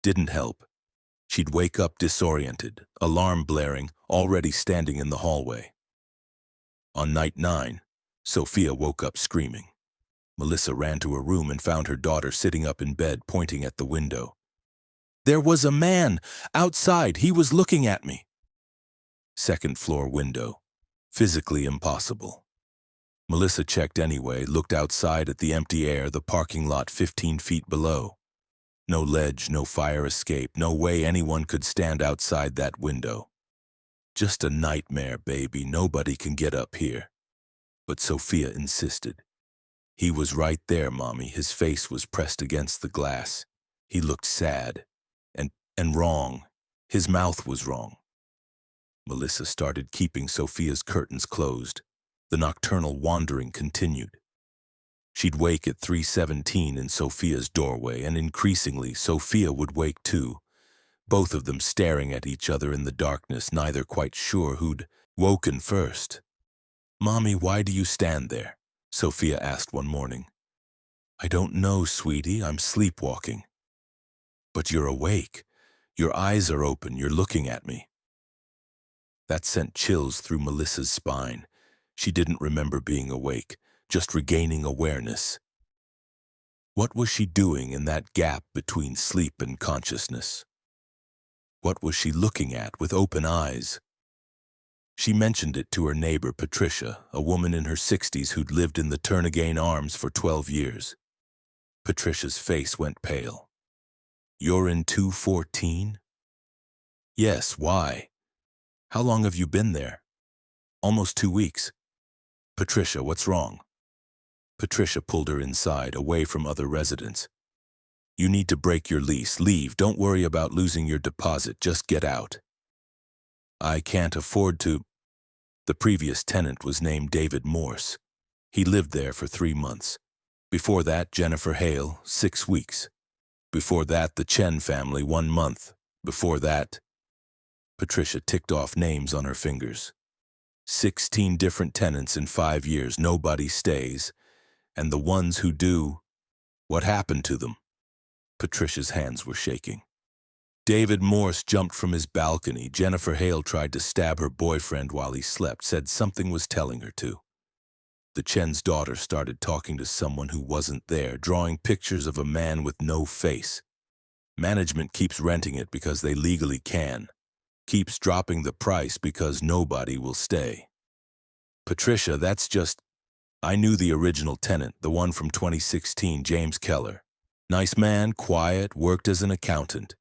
Didn't help. She'd wake up disoriented, alarm blaring, already standing in the hallway. On night 9, Sophia woke up screaming. Melissa ran to her room and found her daughter sitting up in bed, pointing at the window. "There was a man outside. He was looking at me." Second floor window. Physically impossible. Melissa checked anyway, looked outside at the empty air, the parking lot 15 feet below. No ledge, no fire escape, no way anyone could stand outside that window. Just a nightmare, baby. Nobody can get up here. But Sophia insisted. "He was right there, Mommy." His face was pressed against the glass. He looked sad and wrong. His mouth was wrong. Melissa started keeping Sophia's curtains closed. The nocturnal wandering continued. She'd wake at 3:17 in Sophia's doorway, and increasingly Sophia would wake too, both of them staring at each other in the darkness, neither quite sure who'd woken first. "Mommy, why do you stand there?" Sophia asked one morning. "I don't know, sweetie. I'm sleepwalking." "But you're awake. Your eyes are open. You're looking at me." That sent chills through Melissa's spine. She didn't remember being awake, just regaining awareness. What was she doing in that gap between sleep and consciousness? What was she looking at with open eyes? She mentioned it to her neighbor Patricia, a woman in her 60s who'd lived in the Turnagain Arms for 12 years. Patricia's face went pale. "You're in 214? "Yes, why? How long have you been there?" "Almost 2 weeks. "Patricia, what's wrong?" Patricia pulled her inside, away from other residents. "You need to break your lease. Leave. Don't worry about losing your deposit. Just get out." "I can't afford to." The previous tenant was named David Morse. He lived there for 3 months. Before that, Jennifer Hale, 6 weeks. Before that, the Chen family, 1 month. Before that... Patricia ticked off names on her fingers. 16 different tenants in 5 years. Nobody stays. And the ones who do, what happened to them? Patricia's hands were shaking. David Morse jumped from his balcony. Jennifer Hale tried to stab her boyfriend while he slept, said something was telling her to. The Chen's daughter started talking to someone who wasn't there, drawing pictures of a man with no face. Management keeps renting it because they legally can. Keeps dropping the price because nobody will stay. "Patricia, that's just..." "I knew the original tenant, the one from 2016, James Keller. Nice man, quiet, worked as an accountant.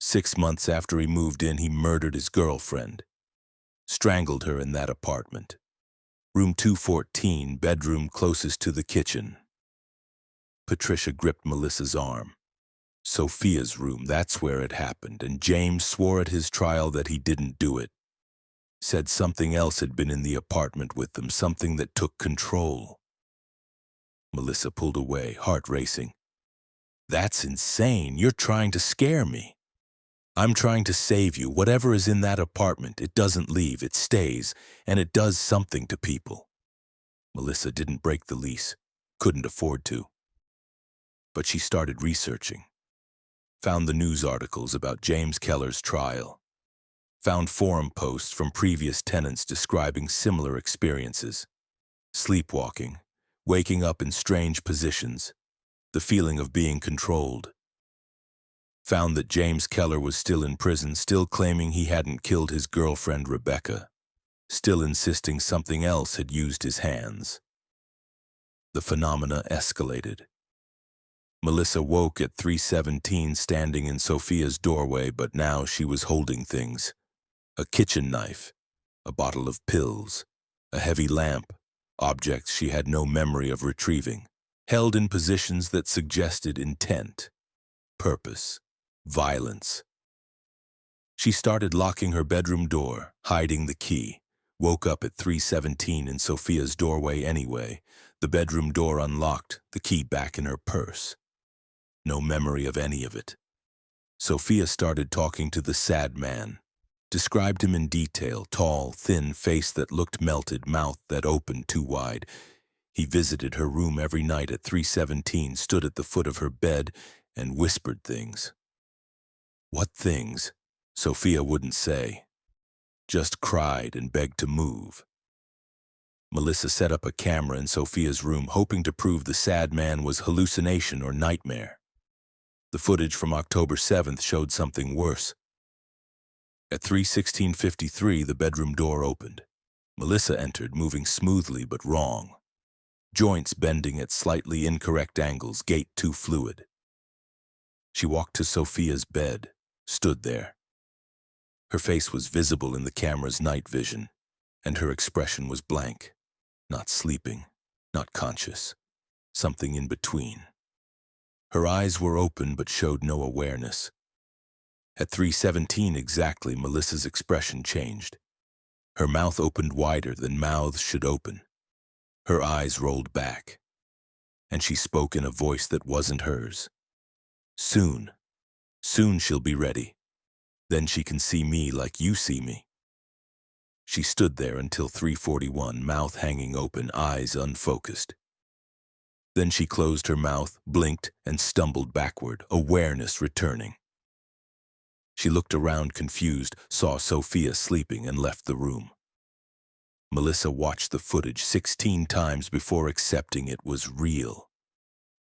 6 months after he moved in, he murdered his girlfriend, strangled her in that apartment. Room 214, bedroom closest to the kitchen. Patricia gripped Melissa's arm. Sophia's room, that's where it happened, and James swore at his trial that he didn't do it. Said something else had been in the apartment with them, something that took control. Melissa pulled away, heart racing. That's insane. You're trying to scare me. I'm trying to save you. Whatever is in that apartment, it doesn't leave, it stays, and it does something to people. Melissa didn't break the lease, couldn't afford to. But she started researching. Found the news articles about James Keller's trial. Found forum posts from previous tenants describing similar experiences. Sleepwalking, waking up in strange positions, the feeling of being controlled. Found that James Keller was still in prison, still claiming he hadn't killed his girlfriend Rebecca, still insisting something else had used his hands. The phenomena escalated. Melissa woke at 3:17, standing in Sophia's doorway, but now she was holding things. A kitchen knife, a bottle of pills, a heavy lamp, objects she had no memory of retrieving, held in positions that suggested intent, purpose, violence. She started locking her bedroom door, hiding the key, woke up at 3:17 in Sophia's doorway anyway, the bedroom door unlocked, the key back in her purse. No memory of any of it. Sophia started talking to the sad man, described him in detail, tall, thin face that looked melted, mouth that opened too wide. He visited her room every night at 3:17, stood at the foot of her bed, and whispered things. What things? Sophia wouldn't say. Just cried and begged to move. Melissa set up a camera in Sophia's room, hoping to prove the sad man was hallucination or nightmare. The footage from October 7th showed something worse. At 3:16:53, the bedroom door opened. Melissa entered, moving smoothly but wrong. Joints bending at slightly incorrect angles, gait too fluid. She walked to Sophia's bed, stood there. Her face was visible in the camera's night vision, and her expression was blank. Not sleeping, not conscious, something in between. Her eyes were open but showed no awareness. At 3:17 exactly, Melissa's expression changed. Her mouth opened wider than mouths should open. Her eyes rolled back, and she spoke in a voice that wasn't hers. Soon she'll be ready. Then she can see me like you see me. She stood there until 3:41, mouth hanging open, eyes unfocused. Then she closed her mouth, blinked, and stumbled backward, awareness returning. She looked around confused, saw Sophia sleeping, and left the room. Melissa watched the footage 16 times before accepting it was real.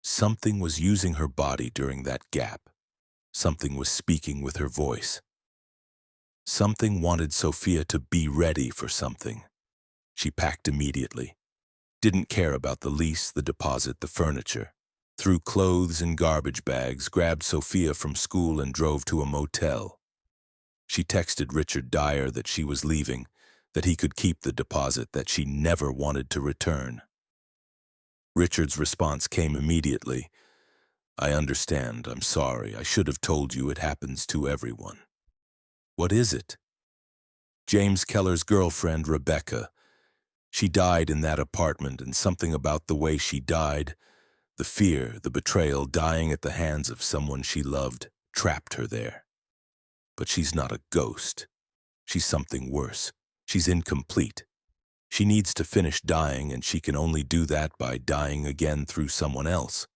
Something was using her body during that gap. Something was speaking with her voice. Something wanted Sophia to be ready for something. She packed immediately. Didn't care about the lease, the deposit, the furniture. Threw clothes in garbage bags, grabbed Sophia from school, and drove to a motel. She texted Richard Dyer that she was leaving, that he could keep the deposit, that she never wanted to return. Richard's response came immediately. I understand, I'm sorry, I should have told you, it happens to everyone. What is it? James Keller's girlfriend, Rebecca. She died in that apartment, and something about the way she died, the fear, the betrayal, dying at the hands of someone she loved, trapped her there. But she's not a ghost. She's something worse. She's incomplete. She needs to finish dying, and she can only do that by dying again through someone else.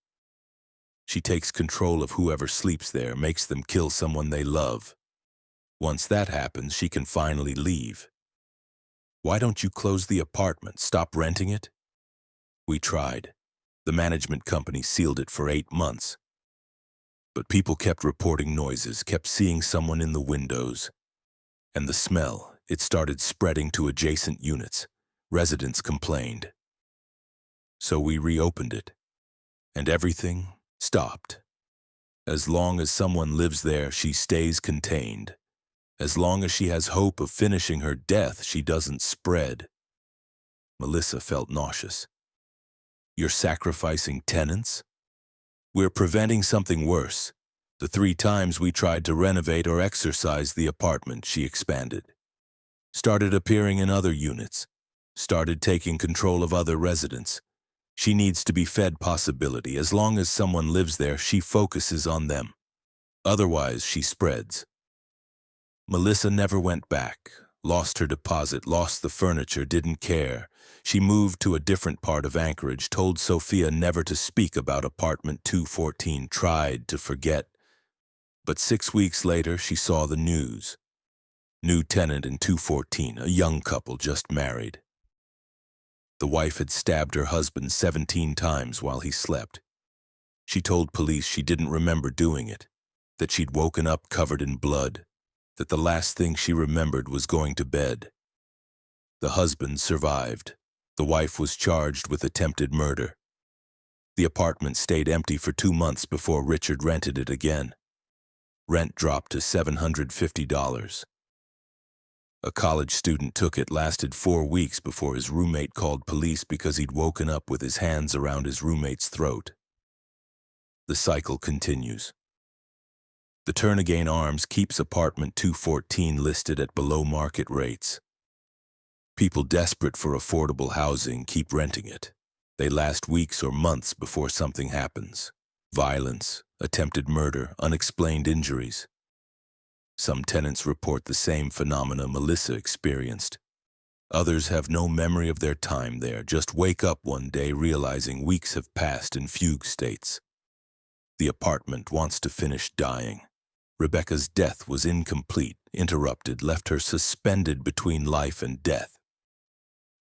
She takes control of whoever sleeps there, makes them kill someone they love. Once that happens, she can finally leave. Why don't you close the apartment, stop renting it? We tried. The management company sealed it for 8 months. But people kept reporting noises, kept seeing someone in the windows. And the smell, it started spreading to adjacent units. Residents complained. So we reopened it. And everything stopped. As long as someone lives there, she stays contained. As long as she has hope of finishing her death, she doesn't spread. Melissa felt nauseous. You're sacrificing tenants? We're preventing something worse. The 3 times we tried to renovate or exercise the apartment, she expanded. Started appearing in other units. Started taking control of other residents. She needs to be fed possibility. As long as someone lives there, she focuses on them. Otherwise, she spreads. Melissa never went back. Lost her deposit, lost the furniture, didn't care. She moved to a different part of Anchorage, told Sophia never to speak about apartment 214, tried to forget. But 6 weeks later, she saw the news. New tenant in 214, a young couple just married. The wife had stabbed her husband 17 times while he slept. She told police she didn't remember doing it, that she'd woken up covered in blood, that the last thing she remembered was going to bed. The husband survived. The wife was charged with attempted murder. The apartment stayed empty for 2 months before Richard rented it again. Rent dropped to $750. A college student took it, lasted 4 weeks before his roommate called police because he'd woken up with his hands around his roommate's throat. The cycle continues. The Turnagain Arms keeps apartment 214 listed at below market rates. People desperate for affordable housing keep renting it. They last weeks or months before something happens. Violence, attempted murder, unexplained injuries. Some tenants report the same phenomena Melissa experienced. Others have no memory of their time there, just wake up one day realizing weeks have passed in fugue states. The apartment wants to finish dying. Rebecca's death was incomplete, interrupted, left her suspended between life and death.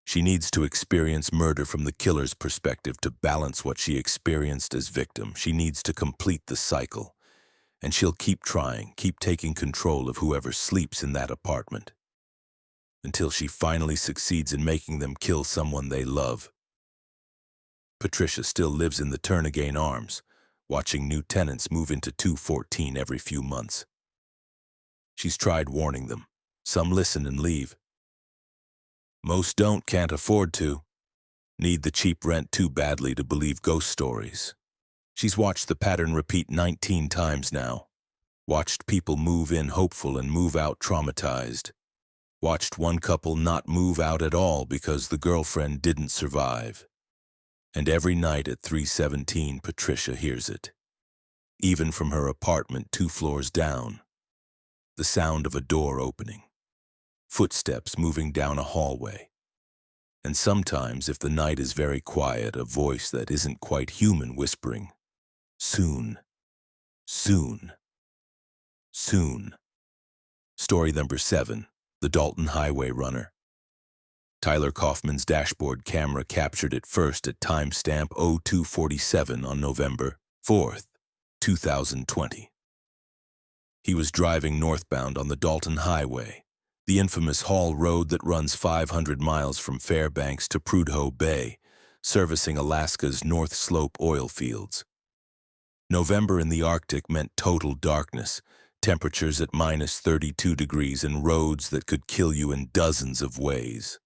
She needs to experience murder from the killer's perspective to balance what she experienced as victim. She needs to complete the cycle. And she'll keep trying, keep taking control of whoever sleeps in that apartment, until she finally succeeds in making them kill someone they love. Patricia still lives in the Turnagain Arms, watching new tenants move into 214 every few months. She's tried warning them. Some listen and leave. Most don't, can't afford to. Need the cheap rent too badly to believe ghost stories. She's watched the pattern repeat 19 times now. Watched people move in hopeful and move out traumatized. Watched one couple not move out at all because the girlfriend didn't survive. And every night at 317, Patricia hears it. Even from her apartment 2 floors down. The sound of a door opening. Footsteps moving down a hallway. And sometimes, if the night is very quiet, a voice that isn't quite human whispering, "Soon, soon, soon." Story number 7, The Dalton Highway Runner. Tyler Kaufman's dashboard camera captured it first at timestamp 0247 on November 4th, 2020. He was driving northbound on the Dalton Highway, the infamous haul road that runs 500 miles from Fairbanks to Prudhoe Bay, servicing Alaska's North Slope oil fields. November in the Arctic meant total darkness, temperatures at minus 32 degrees and roads that could kill you in dozens of ways.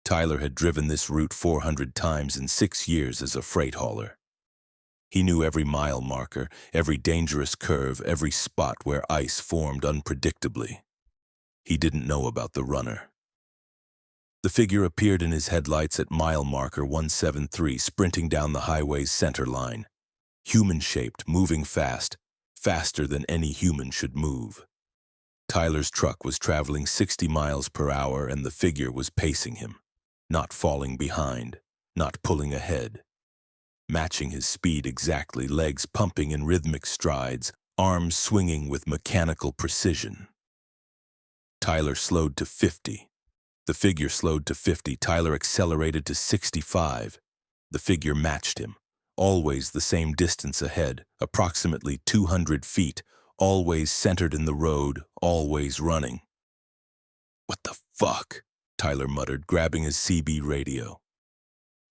Tyler had driven this route 400 times in 6 years as a freight hauler. He knew every mile marker, every dangerous curve, every spot where ice formed unpredictably. He didn't know about the runner. The figure appeared in his headlights at mile marker 173, sprinting down the highway's center line. Human-shaped, moving fast, faster than any human should move. Tyler's truck was traveling 60 miles per hour and the figure was pacing him, not falling behind, not pulling ahead. Matching his speed exactly, legs pumping in rhythmic strides, arms swinging with mechanical precision. Tyler slowed to 50. The figure slowed to 50. Tyler accelerated to 65. The figure matched him. Always the same distance ahead, approximately 200 feet, always centered in the road, always running. "What the fuck?" Tyler muttered, grabbing his CB radio.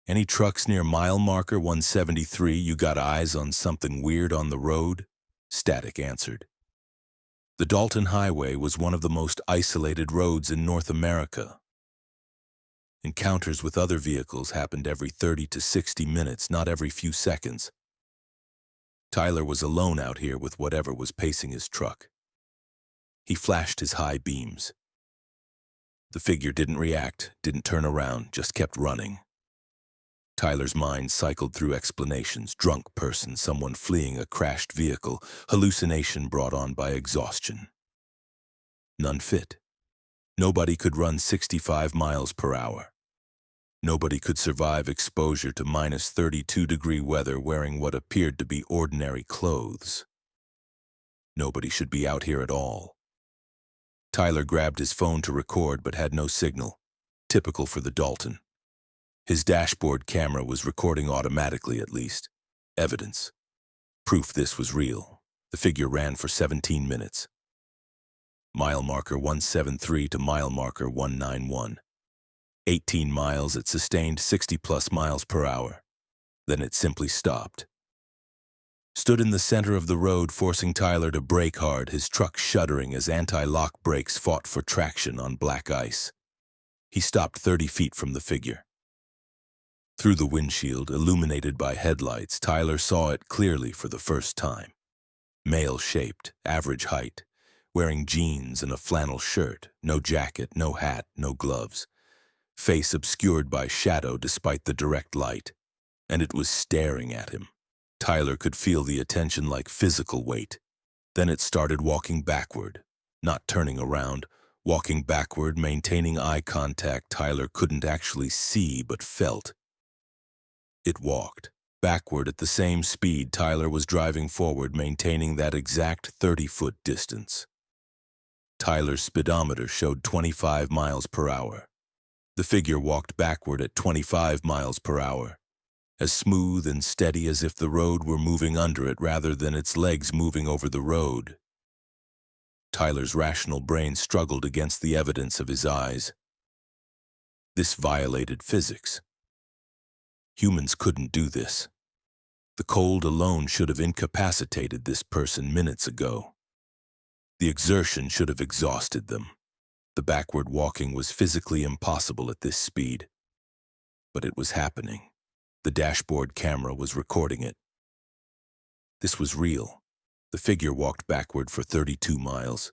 Any trucks near mile marker 173? You got eyes on something weird on the road? Static answered. The Dalton Highway was one of the most isolated roads in North America. Encounters with other vehicles happened every 30 to 60 minutes, not every few seconds. Tyler was alone out here with whatever was pacing his truck. He flashed his high beams. The figure didn't react, didn't turn around, just kept running. Tyler's mind cycled through explanations: drunk person, someone fleeing a crashed vehicle, hallucination brought on by exhaustion. None fit. Nobody could run 65 miles per hour. Nobody could survive exposure to minus 32-degree weather wearing what appeared to be ordinary clothes. Nobody should be out here at all. Tyler grabbed his phone to record but had no signal. Typical for the Dalton. His dashboard camera was recording automatically at least. Evidence. Proof this was real. The figure ran for 17 minutes. Mile marker 173 to mile marker 191. 18 miles, it sustained 60-plus miles per hour. Then it simply stopped. Stood in the center of the road, forcing Tyler to brake hard, his truck shuddering as anti-lock brakes fought for traction on black ice. He stopped 30 feet from the figure. Through the windshield, illuminated by headlights, Tyler saw it clearly for the first time. Male-shaped, average height, wearing jeans and a flannel shirt, no jacket, no hat, no gloves. Face obscured by shadow despite the direct light, and it was staring at him. Tyler could feel the attention like physical weight. Then it started walking backward, not turning around, walking backward, maintaining eye contact Tyler couldn't actually see but felt. It walked backward at the same speed Tyler was driving forward, maintaining that exact 30-foot distance. Tyler's speedometer showed 25 miles per hour. The figure walked backward at 25 miles per hour, as smooth and steady as if the road were moving under it rather than its legs moving over the road. Tyler's rational brain struggled against the evidence of his eyes. This violated physics. Humans couldn't do this. The cold alone should have incapacitated this person minutes ago. The exertion should have exhausted them. The backward walking was physically impossible at this speed. But it was happening. The dashboard camera was recording it. This was real. The figure walked backward for 32 miles.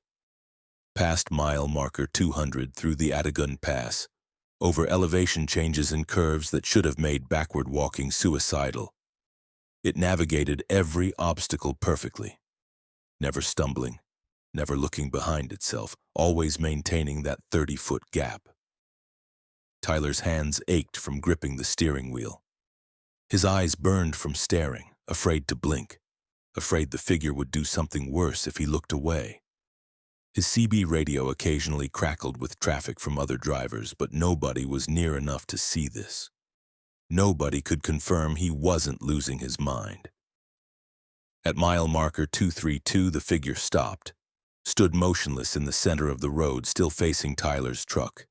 Past mile marker 200 through the Alaskan Pass, over elevation changes and curves that should have made backward walking suicidal. It navigated every obstacle perfectly, never stumbling, never looking behind itself, always maintaining that 30-foot gap. Tyler's hands ached from gripping the steering wheel. His eyes burned from staring, afraid to blink, afraid the figure would do something worse if he looked away. His CB radio occasionally crackled with traffic from other drivers, but nobody was near enough to see this. Nobody could confirm he wasn't losing his mind. At mile marker 232, the figure stopped, stood motionless in the center of the road, still facing Tyler's truck.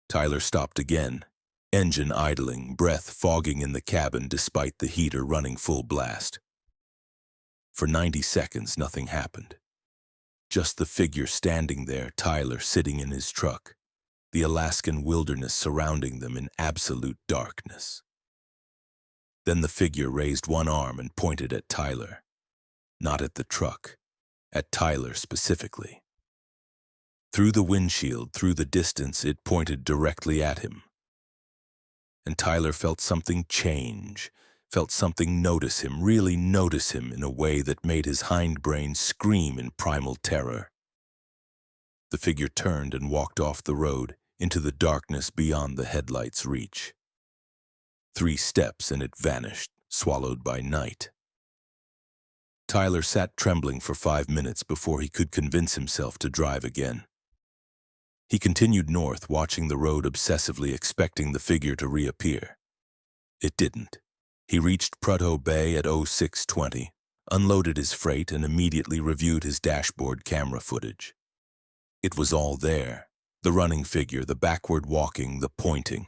Tyler stopped again, engine idling, breath fogging in the cabin despite the heater running full blast. For 90 seconds, nothing happened. Just the figure standing there, Tyler sitting in his truck, the Alaskan wilderness surrounding them in absolute darkness. Then the figure raised one arm and pointed at Tyler. Not at the truck, at Tyler specifically. Through the windshield, through the distance, it pointed directly at him. And Tyler felt something change, felt something notice him, really notice him in a way that made his hindbrain scream in primal terror. The figure turned and walked off the road into the darkness beyond the headlights' reach. 3 steps and it vanished, swallowed by night. Tyler sat trembling for 5 minutes before he could convince himself to drive again. He continued north, watching the road obsessively, expecting the figure to reappear. It didn't. He reached Prudhoe Bay at 06:20, unloaded his freight, and immediately reviewed his dashboard camera footage. It was all there. The running figure, the backward walking, the pointing.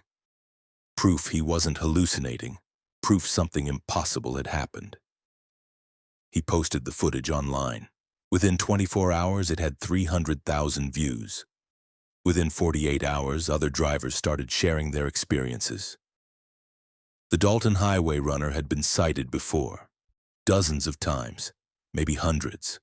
Proof he wasn't hallucinating. Proof something impossible had happened. He posted the footage online. Within 24 hours, it had 300,000 views. Within 48 hours, other drivers started sharing their experiences. The Dalton Highway runner had been sighted before, dozens of times, maybe hundreds.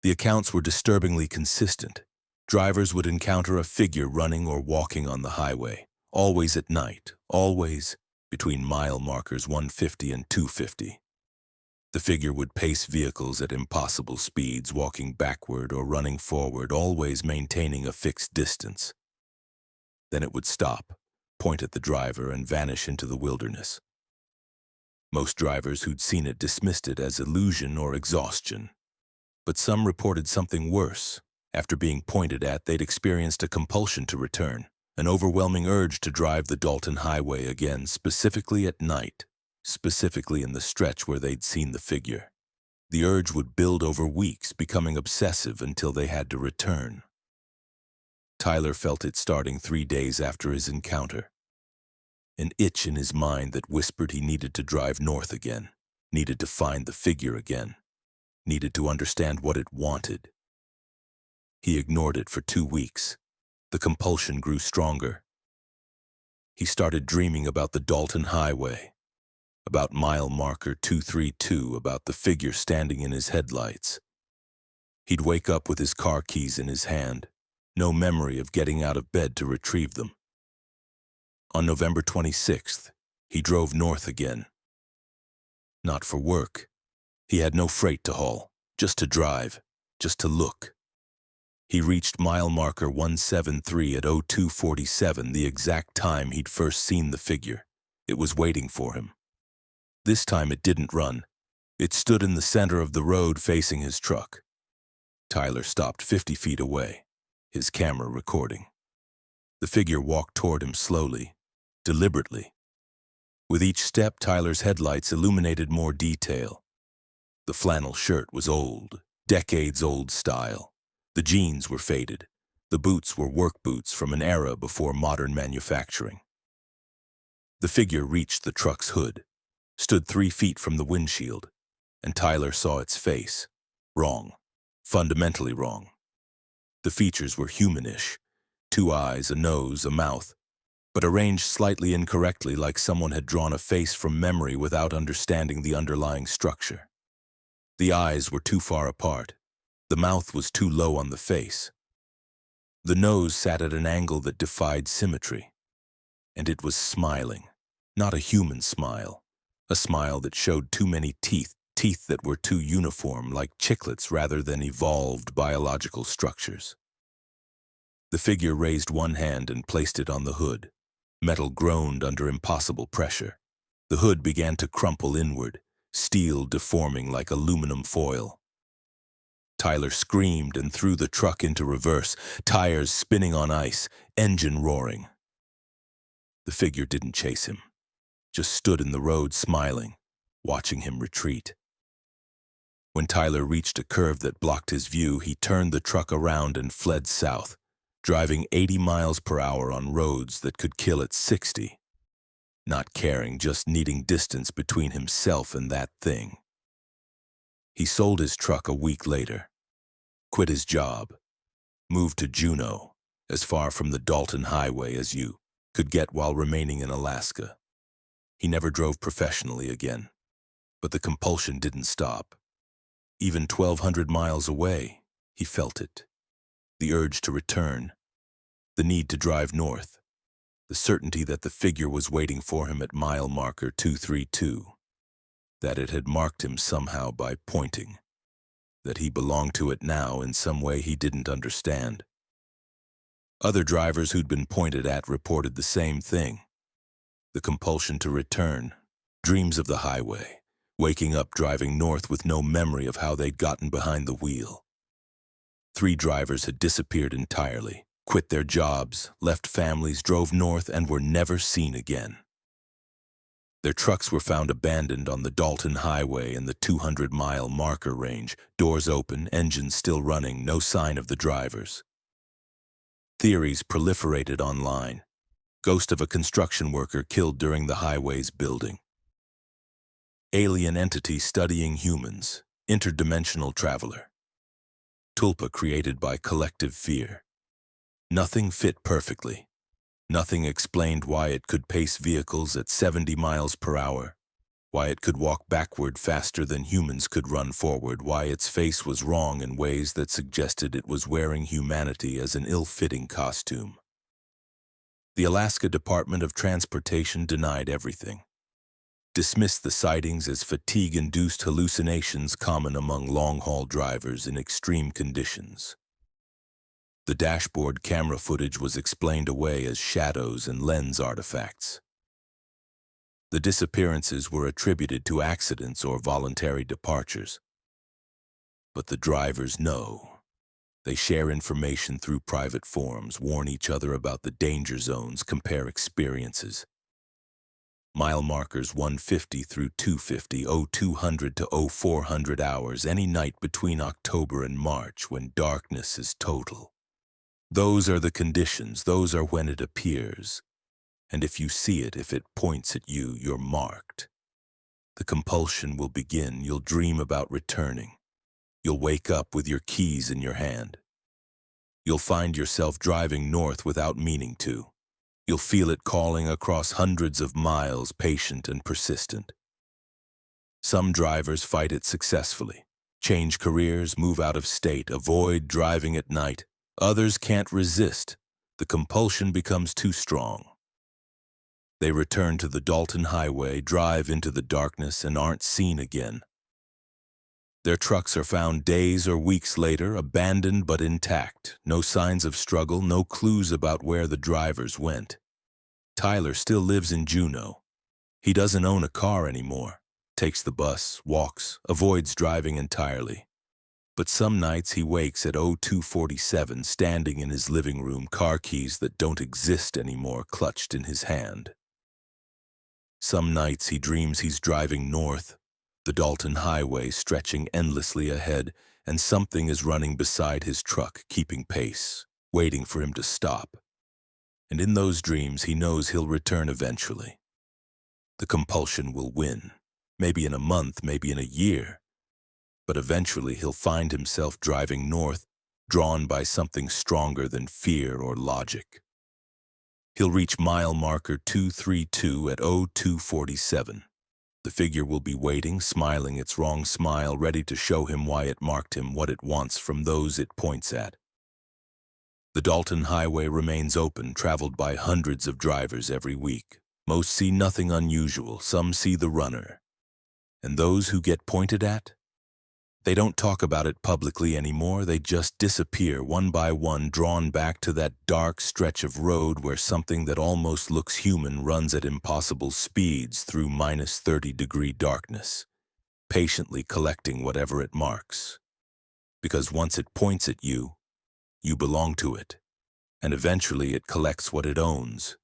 The accounts were disturbingly consistent. Drivers would encounter a figure running or walking on the highway, always at night, always between mile markers 150 and 250. The figure would pace vehicles at impossible speeds, walking backward or running forward, always maintaining a fixed distance. Then it would stop, point at the driver, and vanish into the wilderness. Most drivers who'd seen it dismissed it as illusion or exhaustion. But some reported something worse. After being pointed at, they'd experienced a compulsion to return, an overwhelming urge to drive the Dalton Highway again, specifically at night, specifically in the stretch where they'd seen the figure. The urge would build over weeks, becoming obsessive until they had to return. Tyler felt it starting 3 days after his encounter. An itch in his mind that whispered he needed to drive north again, needed to find the figure again, needed to understand what it wanted. He ignored it for 2 weeks. The compulsion grew stronger. He started dreaming about the Dalton Highway, about mile marker 232, about the figure standing in his headlights. He'd wake up with his car keys in his hand, no memory of getting out of bed to retrieve them. On November 26th, he drove north again. Not for work. He had no freight to haul, just to drive, just to look. He reached mile marker 173 at 02:47, the exact time he'd first seen the figure. It was waiting for him. This time it didn't run. It stood in the center of the road facing his truck. Tyler stopped 50 feet away, his camera recording. The figure walked toward him slowly, deliberately. With each step, Tyler's headlights illuminated more detail. The flannel shirt was old, decades-old style. The jeans were faded. The boots were work boots from an era before modern manufacturing. The figure reached the truck's hood, stood 3 feet from the windshield, and Tyler saw its face. Wrong. Fundamentally wrong. The features were humanish. 2 eyes, a nose, a mouth, but arranged slightly incorrectly, like someone had drawn a face from memory without understanding the underlying structure. The eyes were too far apart. The mouth was too low on the face. The nose sat at an angle that defied symmetry. And it was smiling. Not a human smile. A smile that showed too many teeth, teeth that were too uniform, like chiclets rather than evolved biological structures. The figure raised one hand and placed it on the hood. Metal groaned under impossible pressure. The hood began to crumple inward, steel deforming like aluminum foil. Tyler screamed and threw the truck into reverse, tires spinning on ice, engine roaring. The figure didn't chase him, just stood in the road smiling, watching him retreat. When Tyler reached a curve that blocked his view, he turned the truck around and fled south, driving 80 miles per hour on roads that could kill at 60. Not caring, just needing distance between himself and that thing. He sold his truck a week later, quit his job, moved to Juneau, as far from the Dalton Highway as you could get while remaining in Alaska. He never drove professionally again, but the compulsion didn't stop. Even 1,200 miles away, he felt it. The urge to return, the need to drive north, the certainty that the figure was waiting for him at mile marker 232. That it had marked him somehow by pointing, that he belonged to it now in some way he didn't understand. Other drivers who'd been pointed at reported the same thing. The compulsion to return, dreams of the highway, waking up driving north with no memory of how they'd gotten behind the wheel. 3 drivers had disappeared entirely, quit their jobs, left families, drove north, and were never seen again. Their trucks were found abandoned on the Dalton Highway in the 200-mile marker range, doors open, engines still running, no sign of the drivers. Theories proliferated online. Ghost of a construction worker killed during the highway's building. Alien entity studying humans. Interdimensional traveler. Tulpa created by collective fear. Nothing fit perfectly. Nothing explained why it could pace vehicles at 70 miles per hour, why it could walk backward faster than humans could run forward, why its face was wrong in ways that suggested it was wearing humanity as an ill-fitting costume. The Alaska Department of Transportation denied everything. Dismissed the sightings as fatigue-induced hallucinations common among long-haul drivers in extreme conditions. The dashboard camera footage was explained away as shadows and lens artifacts. The disappearances were attributed to accidents or voluntary departures. But the drivers know. They share information through private forums, warn each other about the danger zones, compare experiences. Mile markers 150 through 250, 0200 to 0400 hours, any night between October and March when darkness is total. Those are the conditions, those are when it appears. And if you see it, if it points at you, you're marked. The compulsion will begin, you'll dream about returning. You'll wake up with your keys in your hand. You'll find yourself driving north without meaning to. You'll feel it calling across hundreds of miles, patient and persistent. Some drivers fight it successfully. Change careers, move out of state, avoid driving at night. Others can't resist. The compulsion becomes too strong. They return to the Dalton Highway, drive into the darkness, and aren't seen again. Their trucks are found days or weeks later, abandoned but intact. No signs of struggle, no clues about where the drivers went. Tyler still lives in Juneau. He doesn't own a car anymore. Takes the bus, walks, avoids driving entirely. But some nights he wakes at 0247, standing in his living room, car keys that don't exist anymore clutched in his hand. Some nights he dreams he's driving north, the Dalton Highway stretching endlessly ahead, and something is running beside his truck, keeping pace, waiting for him to stop. And in those dreams he knows he'll return eventually. The compulsion will win, maybe in a month, maybe in a year. But eventually he'll find himself driving north, drawn by something stronger than fear or logic. He'll reach mile marker 232 at 0247. The figure will be waiting, smiling its wrong smile, ready to show him why it marked him, what it wants from those it points at. The Dalton Highway remains open, traveled by hundreds of drivers every week. Most see nothing unusual, some see the runner. And those who get pointed at? They don't talk about it publicly anymore, they just disappear one by one, drawn back to that dark stretch of road where something that almost looks human runs at impossible speeds through -30-degree darkness, patiently collecting whatever it marks. Because once it points at you, you belong to it, and eventually it collects what it owns,